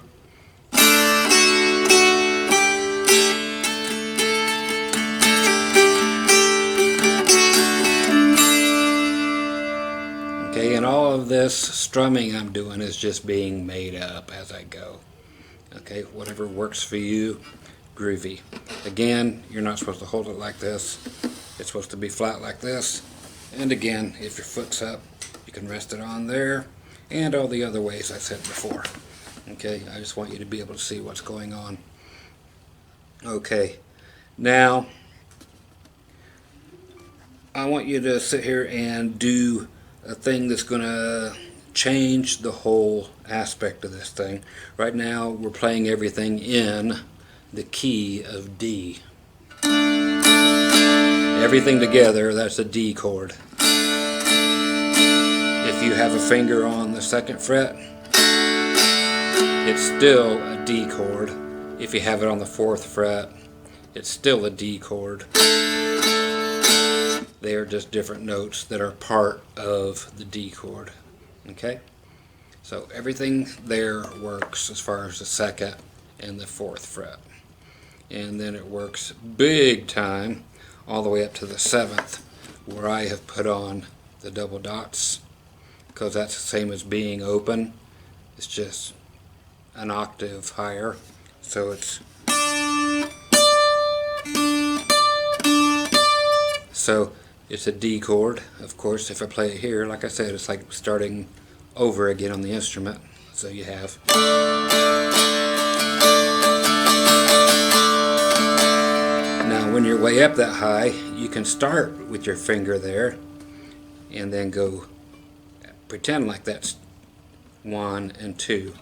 Okay, and all of this strumming I'm doing is just being made up as I go. Okay, whatever works for you, groovy. Again, you're not supposed to hold it like this. It's supposed to be flat like this. And again, if your foot's up, you can rest it on there. And all the other ways I said before. Okay, I just want you to be able to see what's going on. Okay, now I want you to sit here and do a thing that's going to change the whole aspect of this thing. Right now we're playing everything in the key of D. Everything together, that's a D chord. If you have a finger on the 2nd fret, it's still a D chord. If you have it on the 4th fret, it's still a D chord. They are just different notes that are part of the D chord. Okay? So everything there works as far as the 2nd and the 4th fret. And then it works big time all the way up to the 7th, where I have put on the double dots, because that's the same as being open. It's just an octave higher. So it's a D chord. Of course, if I play it here, like I said, it's like starting over again on the instrument. So you have. Now when you're way up that high, you can start with your finger there and then go pretend like that's 1 and 2.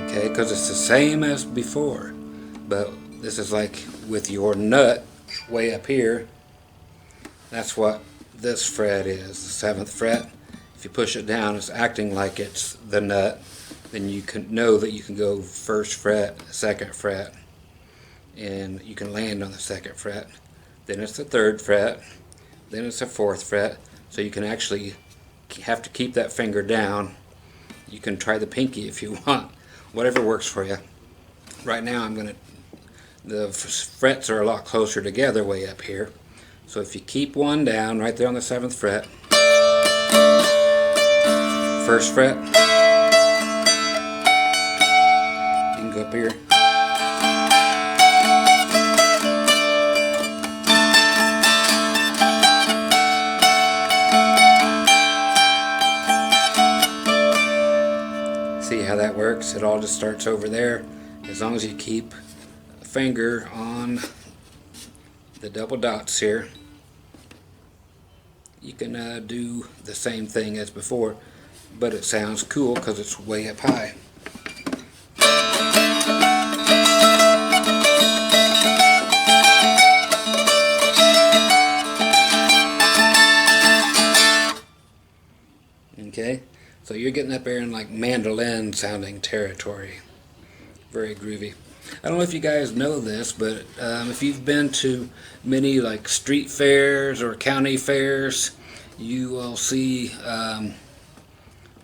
Okay, because it's the same as before, but this is like with your nut way up here. That's what this fret is, the 7th fret. If you push it down, it's acting like it's the nut. Then you can know that you can go 1st fret, 2nd fret, and you can land on the 2nd fret. Then it's the 3rd fret, then it's the 4th fret. So you can actually have to keep that finger down. You can try the pinky if you want, whatever works for you. Right now the frets are a lot closer together way up here. So if you keep one down right there on the 7th fret, 1st fret, you can go up here. See how that works? It all just starts over there. As long as you keep a finger on the double dots here, you can do the same thing as before, but it sounds cool because it's way up high. Okay, so you're getting up there in like mandolin sounding territory. Very groovy. I don't know if you guys know this, but if you've been to many like street fairs or county fairs, you will see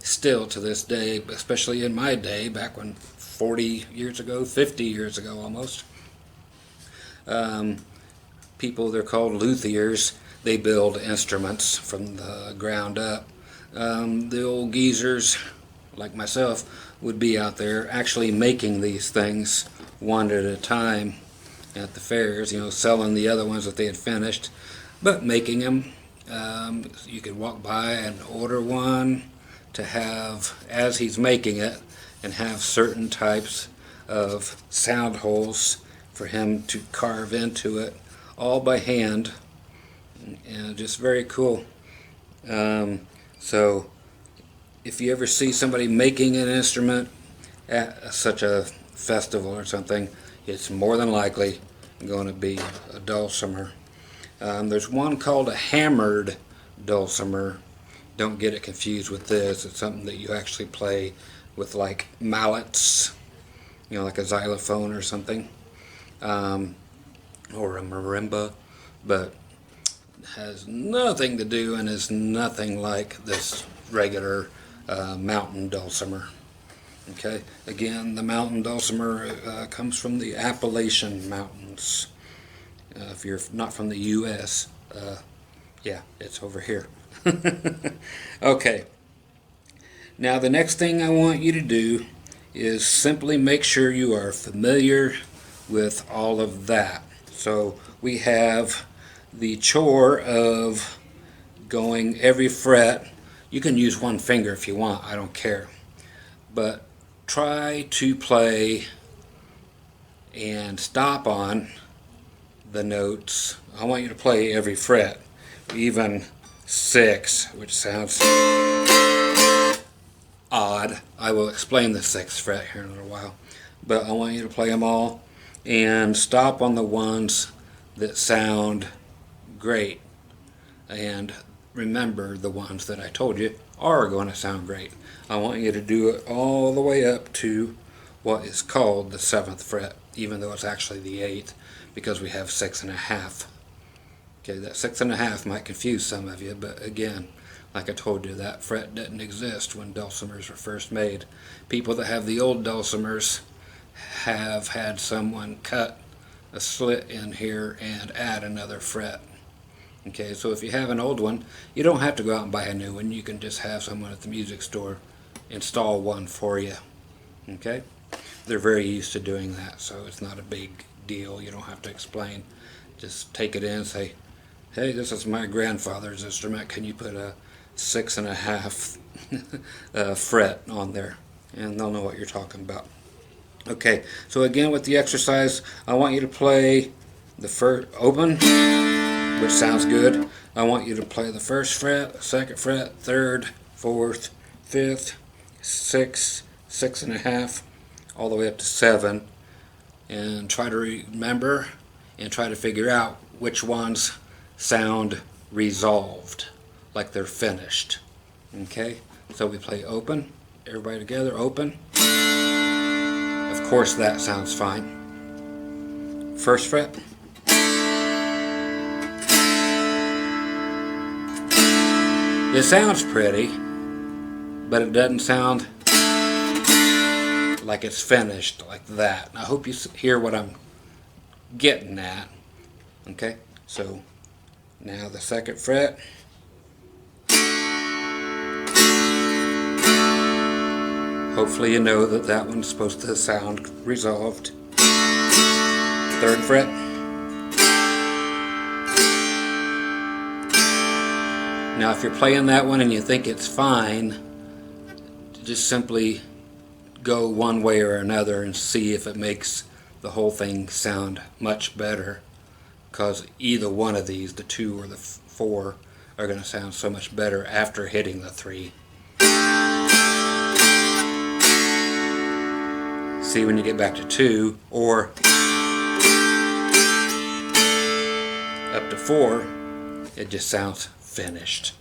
still to this day, especially in my day, back when 40 years ago, 50 years ago almost, people, they're called luthiers, they build instruments from the ground up. The old geezers like myself would be out there actually making these things one at a time at the fairs, you know, selling the other ones that they had finished, but making them. You could walk by and order one to have as he's making it, and have certain types of sound holes for him to carve into it, all by hand, and just very cool. So if you ever see somebody making an instrument at such a festival or something, it's more than likely going to be a dulcimer. There's one called a hammered dulcimer. Don't get it confused with this. It's something that you actually play with like mallets, you know, like a xylophone or something, or a marimba, but has nothing to do and is nothing like this regular mountain dulcimer. Okay, again, the mountain dulcimer comes from the Appalachian Mountains. If you're not from the U.S., yeah, it's over here. Okay, now the next thing I want you to do is simply make sure you are familiar with all of that. So we have the chore of going every fret. You can use one finger if you want, I don't care. But try to play and stop on the notes. I want you to play every fret, even 6, which sounds odd. I will explain the 6th fret here in a little while, but I want you to play them all and stop on the ones that sound great, and remember the ones that I told you are going to sound great. I want you to do it all the way up to what is called the 7th fret, even though it's actually the 8th, because we have 6.5. Okay, that 6.5 might confuse some of you, but again, like I told you, that fret didn't exist when dulcimers were first made. People that have the old dulcimers have had someone cut a slit in here and add another fret. Okay, so if you have an old one, you don't have to go out and buy a new one. You can just have someone at the music store install one for you. Okay, they're very used to doing that, so it's not a big deal. You don't have to explain. Just take it in and say, hey, this is my grandfather's instrument. Can you put a 6.5 fret on there? And they'll know what you're talking about. Okay, so again with the exercise, I want you to play the first open, which sounds good. I want you to play the 1st fret, 2nd fret, 3rd, 4th, 5th, 6th, 6.5, all the way up to 7, and try to remember and try to figure out which ones sound resolved, like they're finished. Okay, so we play open, everybody together, open. Of course that sounds fine. 1st fret. It sounds pretty, but it doesn't sound like it's finished like that. I hope you hear what I'm getting at. Okay, so now the 2nd fret. Hopefully you know that that one's supposed to sound resolved. 3rd fret. Now if you're playing that one and you think it's fine, just simply go one way or another and see if it makes the whole thing sound much better, because either one of these, the 2 or the 4, are going to sound so much better after hitting the 3. See, when you get back to 2 or up to 4, it just sounds finished.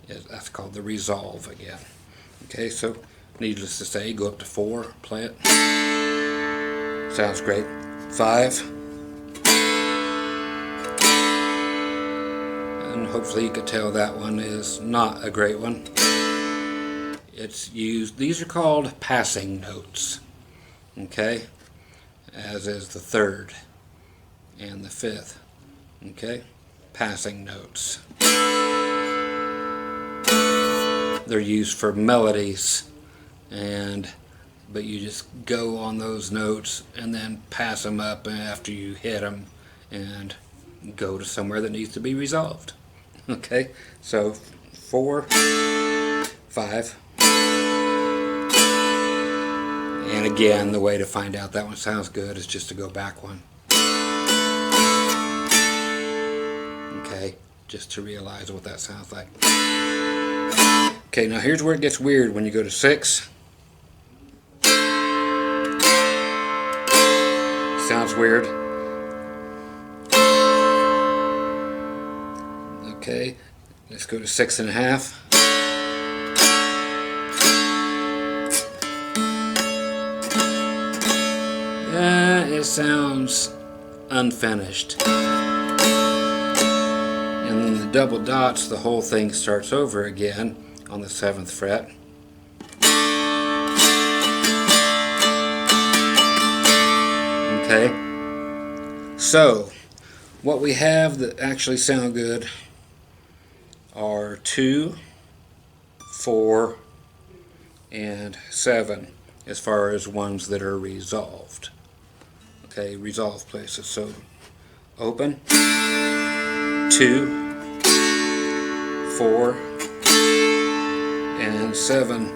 That's called the resolve again. Okay, so needless to say, go up to 4, play it. Sounds great. 5. And hopefully you could tell that one is not a great one. It's used, these are called passing notes. Okay, as is the 3rd and the 5th. Okay, passing notes. They're used for melodies, but you just go on those notes and then pass them up after you hit them and go to somewhere that needs to be resolved. Okay, so 4, 5. And again, the way to find out that one sounds good is just to go back one. Okay, just to realize what that sounds like. Okay, now here's where it gets weird when you go to 6. Sounds weird. Okay, let's go to 6.5. It sounds unfinished. And the double dots, the whole thing starts over again on the 7th fret. Okay, so what we have that actually sound good are 2, 4, and 7 as far as ones that are resolved. Okay, resolved places. So open, 2, 4, and 7.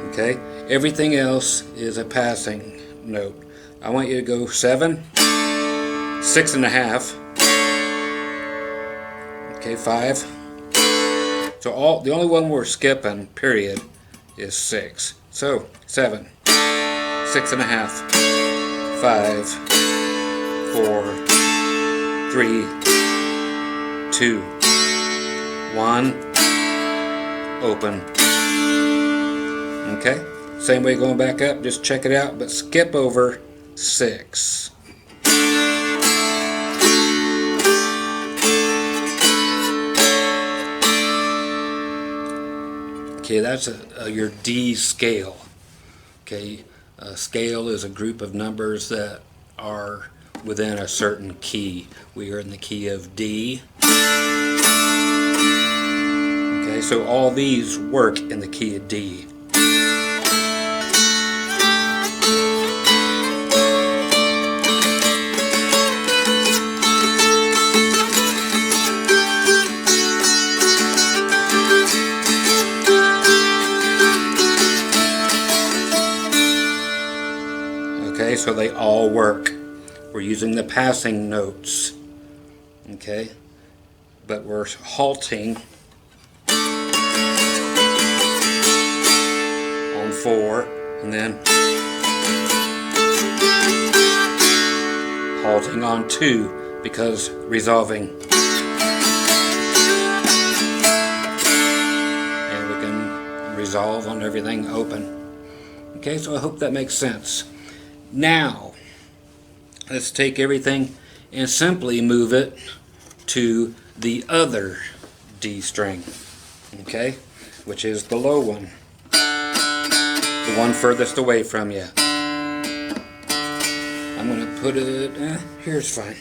Okay, everything else is a passing note. I want you to go 7, 6.5. Okay, 5. So the only one we're skipping, period, is 6. So 7, 6.5, 5, 4, 3, 2, 1, open. Okay, same way going back up, just check it out, but skip over 6. Okay, that's your D scale. Okay, a scale is a group of numbers that are within a certain key. We are in the key of D. Okay, so all these work in the key of D. Okay, so they all work. We're using the passing notes. Okay, but we're halting on 4 and then halting on 2 because resolving. And we can resolve on everything open. Okay, so I hope that makes sense. Now, let's take everything and simply move it to the other D string, okay, which is the low one, the one furthest away from you. I'm going to put it, here's fine.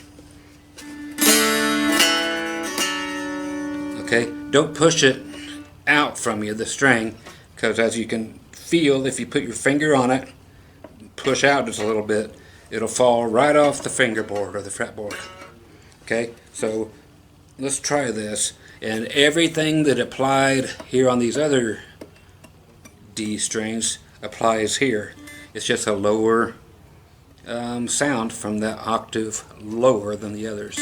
Okay, don't push it out from you, the string, because as you can feel, if you put your finger on it, push out just a little bit, it'll fall right off the fingerboard or the fretboard. Okay, so let's try this. And everything that applied here on these other D strings applies here. It's just a lower sound from that octave lower than the others.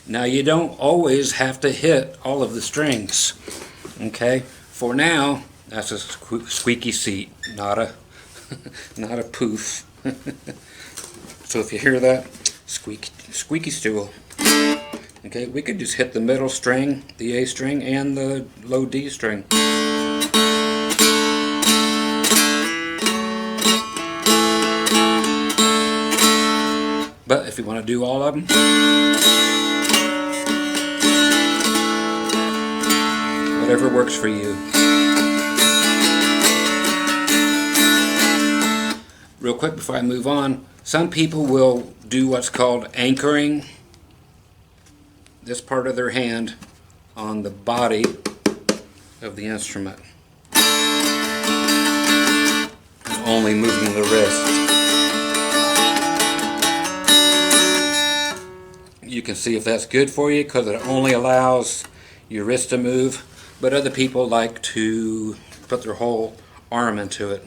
Now you don't always have to hit all of the strings. Okay, for now, that's a squeaky seat, not a poof. So if you hear that, squeaky stool. Okay, we could just hit the middle string, the A string, and the low D string. But if you want to do all of them, whatever works for you. Real quick before I move on, some people will do what's called anchoring this part of their hand on the body of the instrument, and only moving the wrist. You can see if that's good for you because it only allows your wrist to move. But other people like to put their whole arm into it.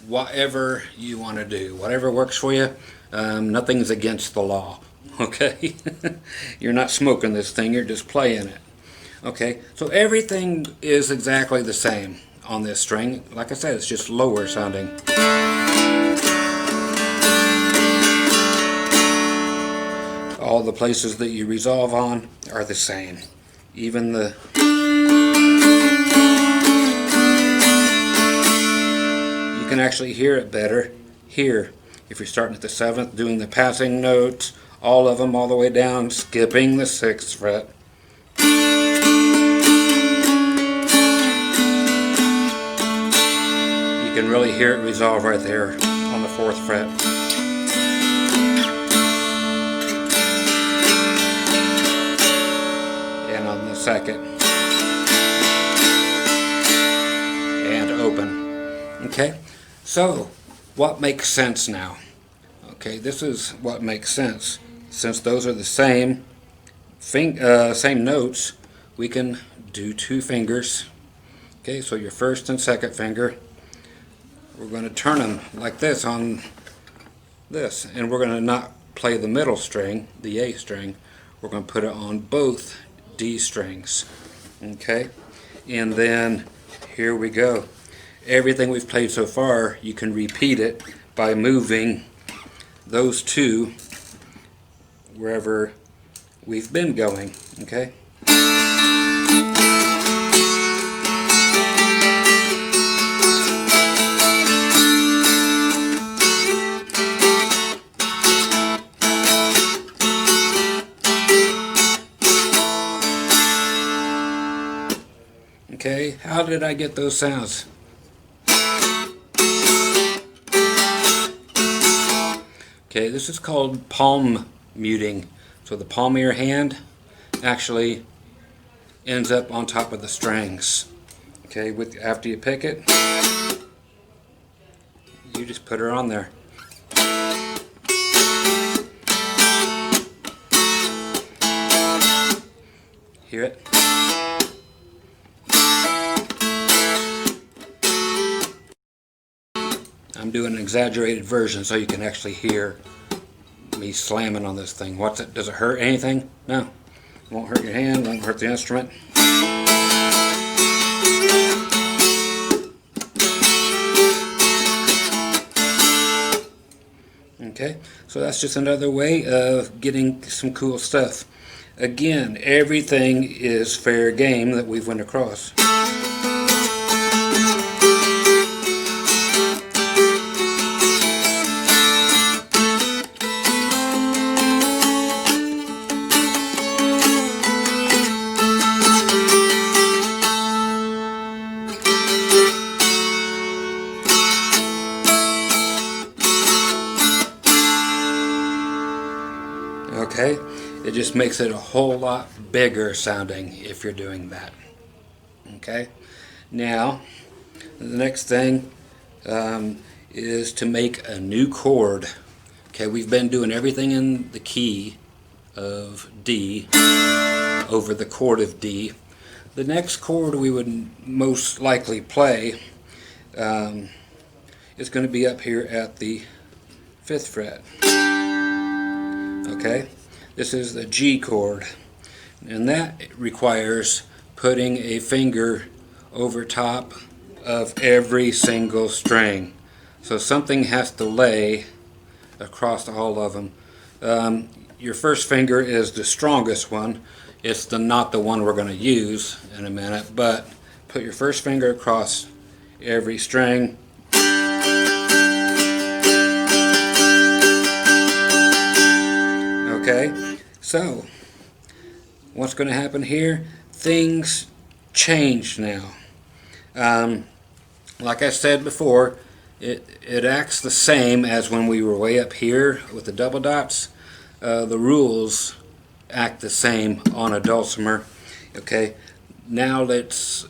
whatever you want to do, whatever works for you. Nothing's against the law, okay? You're not smoking this thing, you're just playing it. Okay, so everything is exactly the same on this string. Like I said, it's just lower sounding. All the places that you resolve on are the same. Even the you can actually hear it better here if you're starting at the 7th, doing the passing notes, all of them all the way down, skipping the 6th fret. You can really hear it resolve right there on the 4th fret. And on the 2nd. And open. Okay, so what makes sense now? Okay, this is what makes sense. Since those are the same notes, we can do 2 fingers. Okay, so your 1st and 2nd finger, we're going to turn them like this on this, and we're going to not play the middle string, the A string. We're going to put it on both D strings. Okay, and then here we go. Everything we've played so far, you can repeat it by moving those 2 wherever we've been going. Okay. Okay, how did I get those sounds? Okay, this is called palm muting. So the palm of your hand actually ends up on top of the strings. Okay, after you pick it, you just put her on there. Hear it? I'm doing an exaggerated version so you can actually hear me slamming on this thing. What's it? Does it hurt anything? No. It won't hurt your hand, won't hurt the instrument. Okay, so that's just another way of getting some cool stuff. Again, everything is fair game that we've went across. Okay, it just makes it a whole lot bigger sounding if you're doing that. Okay, now the next thing is to make a new chord. Okay, we've been doing everything in the key of D over the chord of D. The next chord we would most likely play is going to be up here at the 5th fret. Okay, this is the G chord, and that requires putting a finger over top of every single string. So something has to lay across all of them. Your first finger is the strongest one. It's not the one we're going to use in a minute, but put your first finger across every string. Okay, so what's going to happen here? Things change now. Like I said before, it acts the same as when we were way up here with the double dots. The rules act the same on a dulcimer. Okay, now let's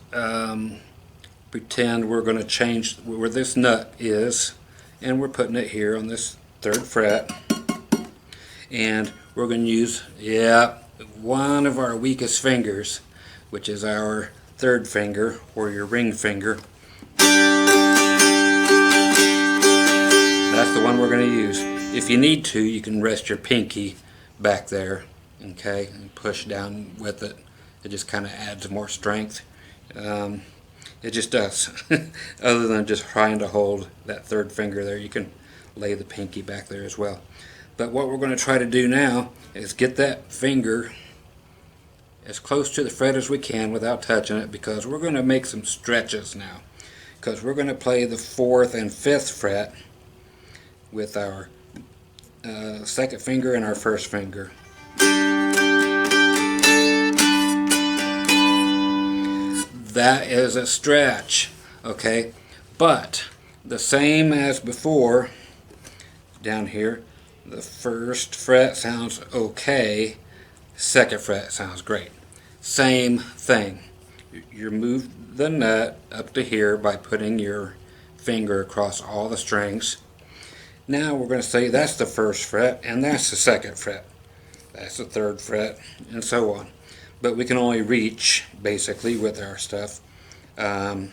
pretend we're going to change where this nut is, and we're putting it here on this 3rd fret, and we're going to use one of our weakest fingers, which is our 3rd finger or your ring finger. the one we're going to use. If you need to, you can rest your pinky back there, okay, and push down with it. It just kind of adds more strength. It just does. Other than just trying to hold that third finger there, you can lay the pinky back there as well. But what we're going to try to do now is get that finger as close to the fret as we can without touching it, because we're going to make some stretches now. Because we're going to play the 4th and 5th fret with our second finger and our first finger. That is a stretch, okay? But the same as before, down here, the 1st fret sounds okay, 2nd fret sounds great. Same thing. You move the nut up to here by putting your finger across all the strings. Now we're going to say that's the 1st fret and that's the 2nd fret. That's the 3rd fret, and so on. But we can only reach, basically, with our stuff, the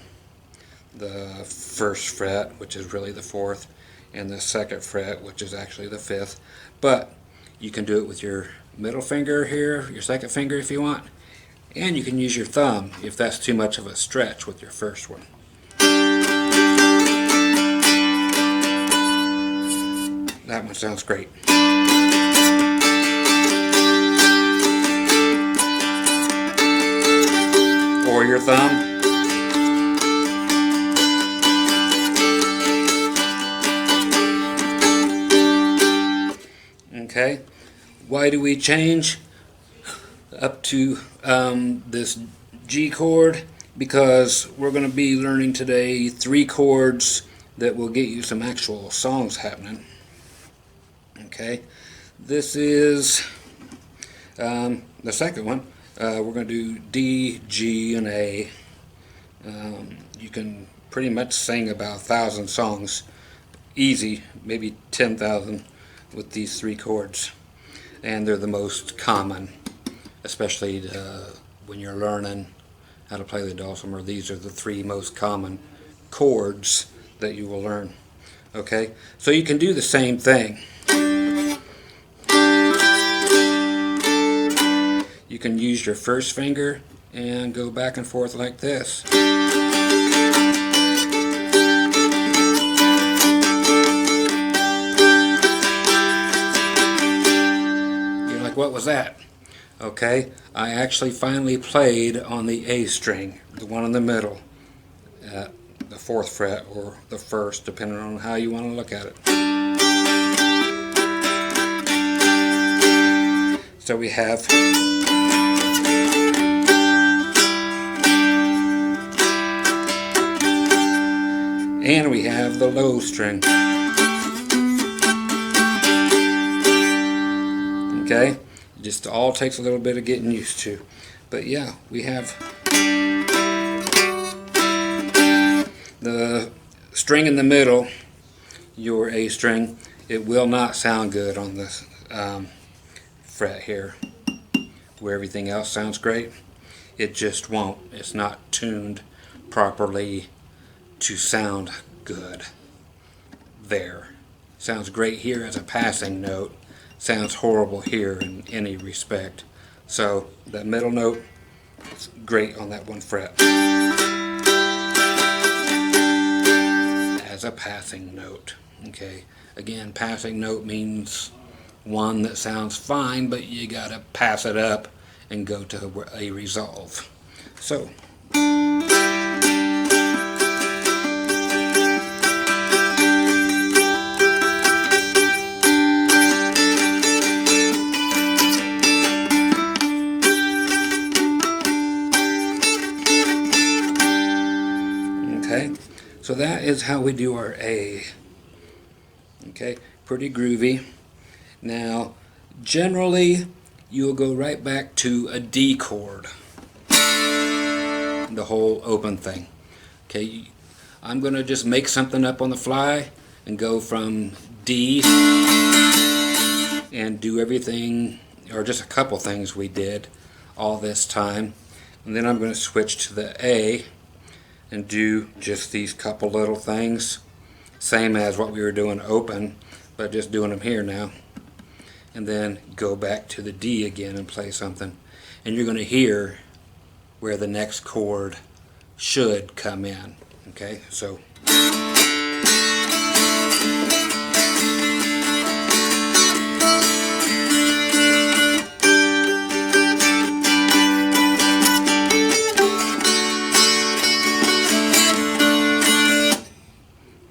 1st fret, which is really the 4th, and the 2nd fret, which is actually the 5th. But you can do it with your middle finger here, your 2nd finger if you want, and you can use your thumb if that's too much of a stretch with your first one. That one sounds great. Or your thumb. Okay, why do we change up to this G chord? Because we're going to be learning today 3 chords that will get you some actual songs happening. Okay, this is the second one. We're going to do D, G, and A. You can pretty much sing about 1,000 songs, easy, maybe 10,000 with these 3 chords. And they're the most common, especially when you're learning how to play the dulcimer. These are the 3 most common chords that you will learn. Okay, so you can do the same thing. You can use your first finger and go back and forth like this. You're like, what was that? Okay, I actually finally played on the A string, the one in the middle, at the 4th fret or the 1st, depending on how you want to look at it. So we have and we have the low string. Okay, it just all takes a little bit of getting used to. But yeah, we have the string in the middle, your A string. It will not sound good on this fret here, where everything else sounds great. It just won't. It's not tuned properly to sound good there. Sounds great here as a passing note, sounds horrible here in any respect. So that middle note is great on that one fret as a passing note. Okay, again, passing note means one that sounds fine, but you gotta pass it up and go to a resolve. So okay, so that is how we do our A. Okay, pretty groovy. Now, generally, you'll go right back to a D chord, the whole open thing. Okay, I'm going to just make something up on the fly and go from D and do everything, or just a couple things we did all this time. And then I'm going to switch to the A and do just these couple little things. same as what we were doing open, but just doing them here now. And then go back to the D again and play something. And you're going to hear where the next chord should come in. Okay, so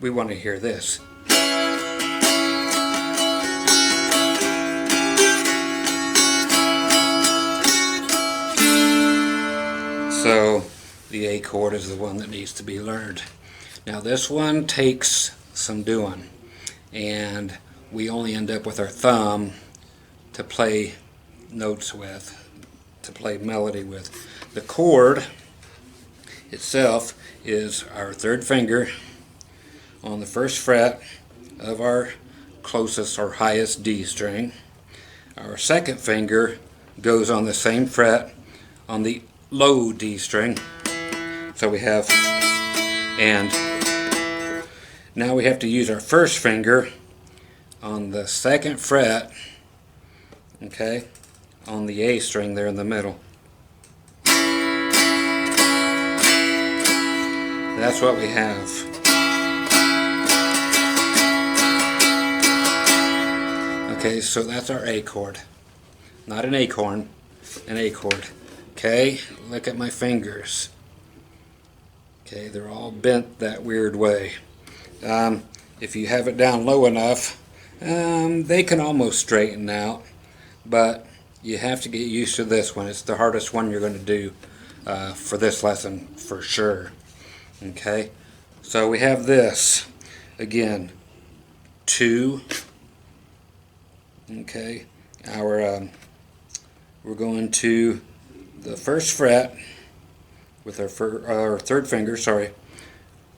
we want to hear this. So the A chord is the one that needs to be learned. Now this one takes some doing, and we only end up with our thumb to play notes with, to play melody with. The chord itself is our third finger on the first fret of our closest or highest D string. Our second finger goes on the same fret on the low D string. So we have, and now we have to use our first finger on the second fret, okay, on the A string there in the middle. That's what we have. Okay, so that's our A chord. Not an acorn, an A chord. Okay, look at my fingers. Okay, they're all bent that weird way. If you have it down low enough, they can almost straighten out, but you have to get used to this one. It's the hardest one you're going to do for this lesson for sure. Okay, so we have this again, 2. Okay, we're going to the first fret with our third finger, sorry,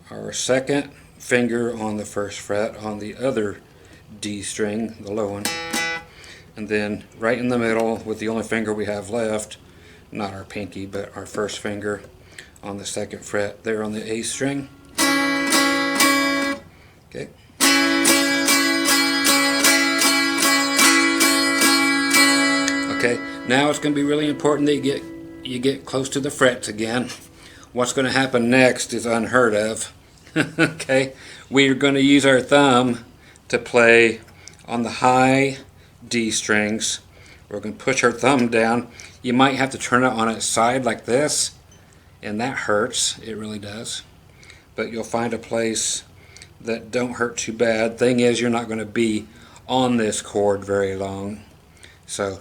our second finger on the first fret on the other D string, the low one, and then right in the middle with the only finger we have left, not our pinky, but our first finger on the second fret there on the A string. Okay. Okay, now it's going to be really important that you get close to the frets again. What's going to happen next is unheard of. Okay, we're going to use our thumb to play on the high D strings. We're going to push our thumb down. You might have to turn it on its side like this, and that hurts. It really does. But you'll find a place that don't hurt too bad. Thing is, you're not going to be on this chord very long. So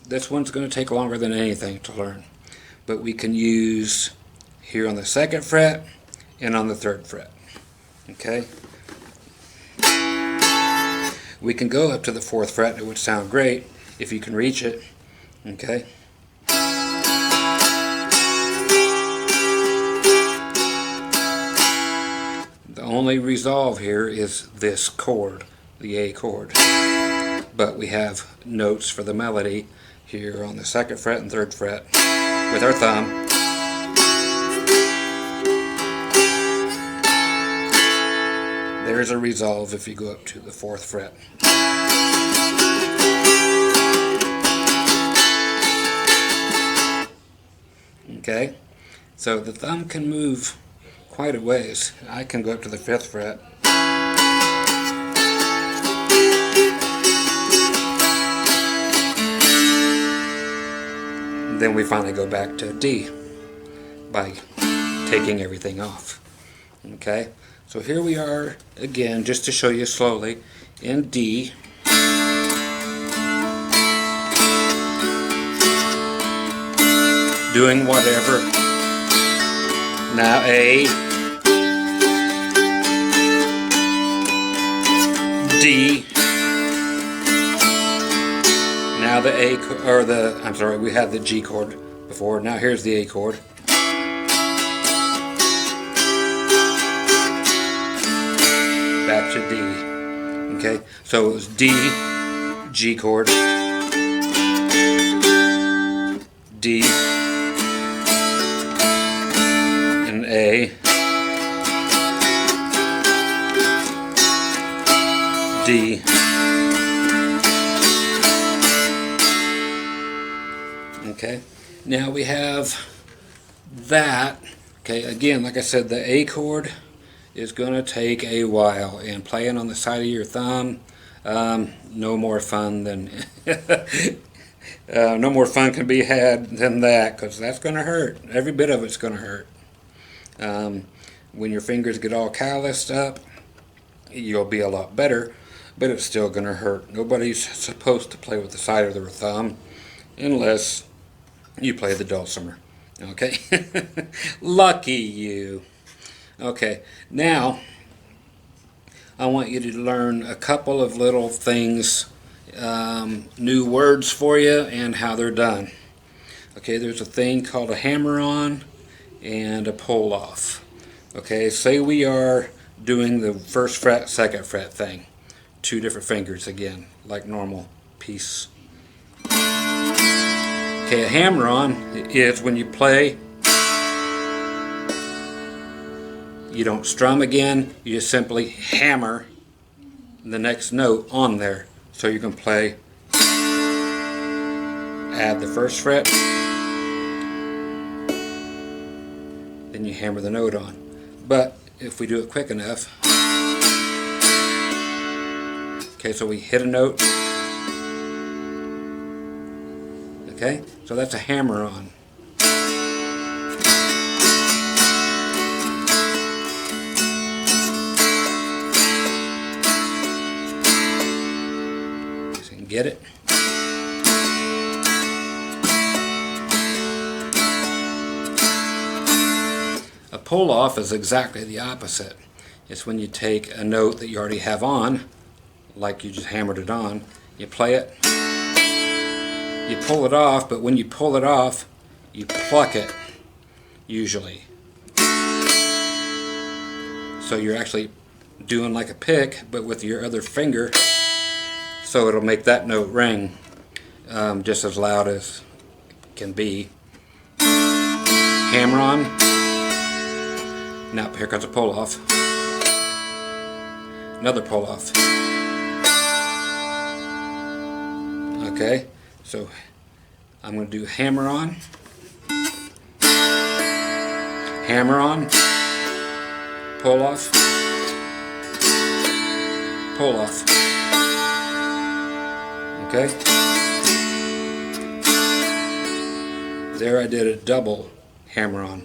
this one's going to take longer than anything to learn. But we can use here on the second fret and on the third fret. Okay? We can go up to the fourth fret. It would sound great if you can reach it. Okay? The only resolve here is this chord, the A chord. But we have notes for the melody here on the second fret and third fret with our thumb. There's a resolve if you go up to the fourth fret. Okay, so the thumb can move quite a ways. I can go up to the fifth fret. Then we finally go back to D by taking everything off. Okay, so here we are again, just to show you slowly, in D. Doing whatever. Now A, D. Now the A, or the, I'm sorry, we had the G chord before. Now here's the A chord. Back to D. Okay, so it was D, G chord, D, and A, D. Okay, now we have that. Okay, again, like I said, the A chord is going to take a while, and playing on the side of your thumb, no more fun than no more fun can be had than that, because that's going to hurt. Every bit of it's going to hurt. When your fingers get all calloused up, you'll be a lot better, but it's still going to hurt. Nobody's supposed to play with the side of their thumb unless you play the dulcimer. Okay? Lucky you. Okay, now I want you to learn a couple of little things, new words for you and how they're done. Okay, there's a thing called a hammer-on and a pull-off. Okay, say we are doing the first fret, second fret thing. Two different fingers again, like normal piece. Okay, a hammer-on is when you play, you don't strum again, you just simply hammer the next note on there. So you can play, add the first fret, then you hammer the note on. But if we do it quick enough, okay, so we hit a note, okay, so that's a hammer-on. So you can get it. A pull-off is exactly the opposite. It's when you take a note that you already have on, like you just hammered it on, you play it, you pull it off, but when you pull it off, you pluck it, usually. So you're actually doing like a pick, but with your other finger, so it'll make that note ring just as loud as can be. Hammer on. Now here comes a pull off. Another pull off. Okay, so I'm going to do hammer on, pull off, pull off. Okay, there I did a double hammer on.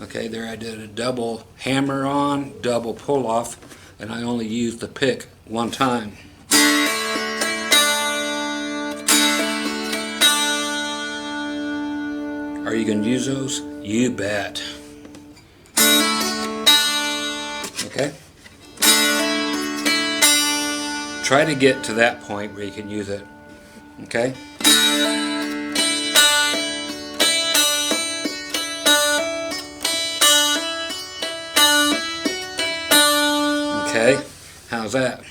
Okay, there I did a double hammer on, double pull off, and I only used the pick one time. Are you going to use those? You bet. Okay? Try to get to that point where you can use it. Okay? Okay, how's that?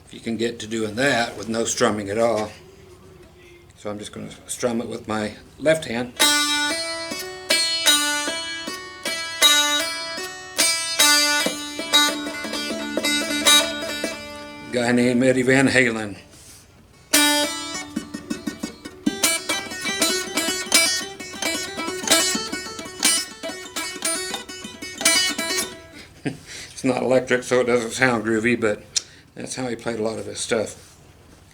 If you can get to doing that with no strumming at all. So I'm just going to strum it with my left hand. A guy named Eddie Van Halen. It's not electric, so it doesn't sound groovy, but that's how he played a lot of his stuff.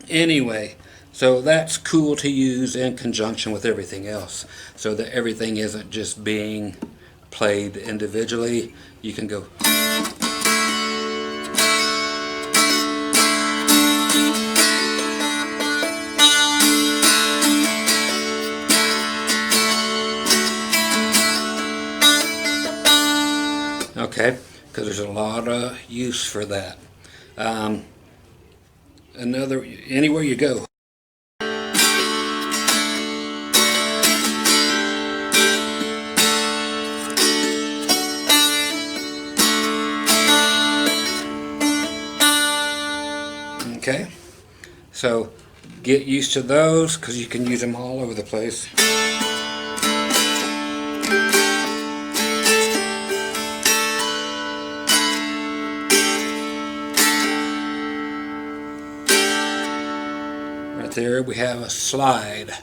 Anyway, so that's cool to use in conjunction with everything else, so that everything isn't just being played individually. You can go. Okay, because there's a lot of use for that. Anywhere you go. Okay, so get used to those because you can use them all over the place. Right there we have a slide.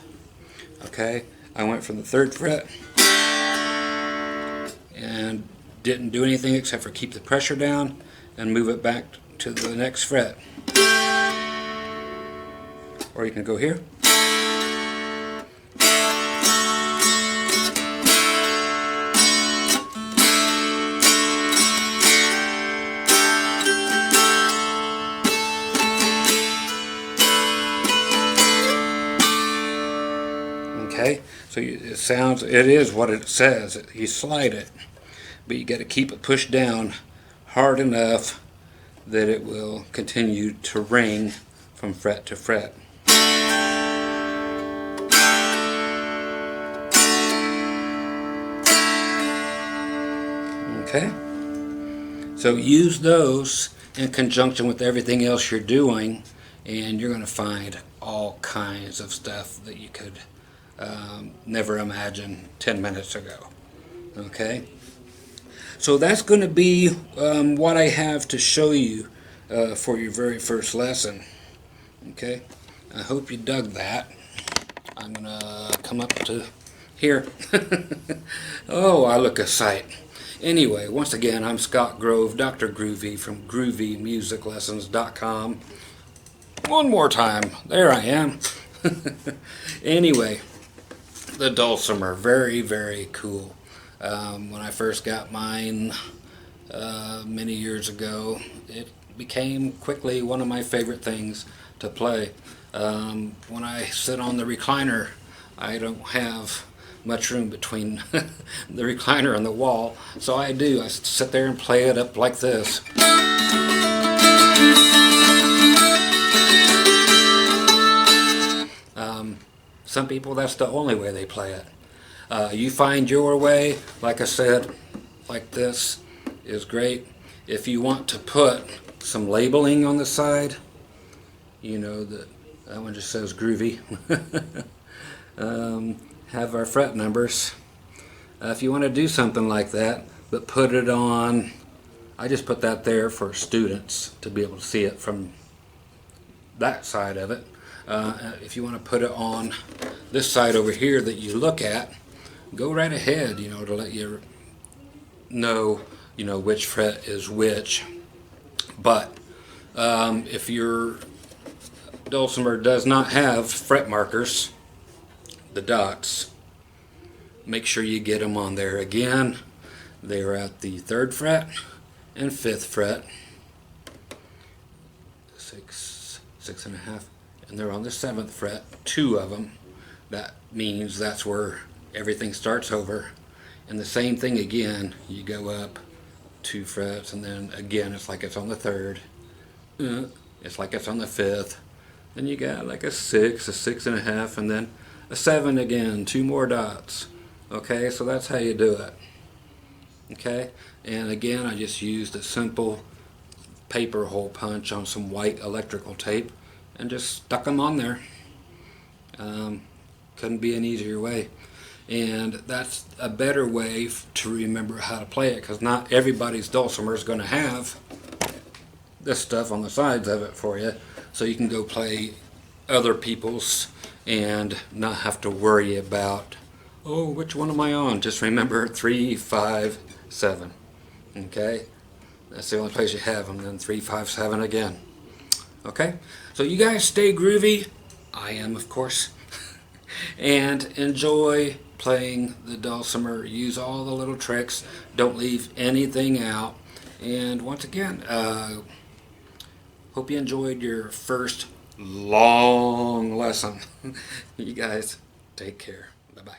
Okay, I went from the 3rd fret and didn't do anything except for keep the pressure down and move it back to the next fret. Or you can go here. Okay, so it sounds, it is what it says. You slide it, but you got to keep it pushed down hard enough that it will continue to ring from fret to fret. Okay, so use those in conjunction with everything else you're doing, and you're going to find all kinds of stuff that you could never imagine 10 minutes ago. Okay, so that's going to be what I have to show you for your very first lesson. Okay, I hope you dug that. I'm going to come up to here. Oh, I look a sight. Anyway, once again, I'm Scott Grove, Dr. Groovy from GroovyMusicLessons.com. One more time. There I am. Anyway, the Dulcimer, very, very cool. When I first got mine many years ago, it became quickly one of my favorite things to play. When I sit on the recliner, I don't have much room between the recliner and the wall, so I sit there and play it up like this. Some people, that's the only way they play it. You find your way. Like I said, like this is great. If you want to put some labeling on the side, you know, that one just says Groovy. Have our fret numbers. If you want to do something like that, but put it on, I just put that there for students to be able to see it from that side of it. If you want to put it on this side over here that you look at, go right ahead, you know, to let you know, which fret is which. But if your Dulcimer does not have fret markers, the dots, make sure you get them on there. Again, they are at the 3rd fret and 5th fret, 6.5, and they're on the 7th fret, 2 of them. That means that's where everything starts over. And the same thing again, you go up 2 frets, and then again it's like it's on the 3rd, it's like it's on the 5th, then you got like a 6, a 6.5, and then a 7 again, 2 more dots. Okay, so that's how you do it. Okay, and again, I just used a simple paper hole punch on some white electrical tape and just stuck them on there. Couldn't be an easier way. And that's a better way to remember how to play it, because not everybody's Dulcimer is going to have this stuff on the sides of it for you, so you can go play other people's and not have to worry about, oh, which one am I on? Just remember 3, 5, 7. Okay, that's the only place you have them. Then 3, 5, 7 again. Okay, so you guys stay groovy. I am, of course. And enjoy playing the Dulcimer. Use all the little tricks. Don't leave anything out. And once again, hope you enjoyed your first long lesson. You guys take care. Bye-bye.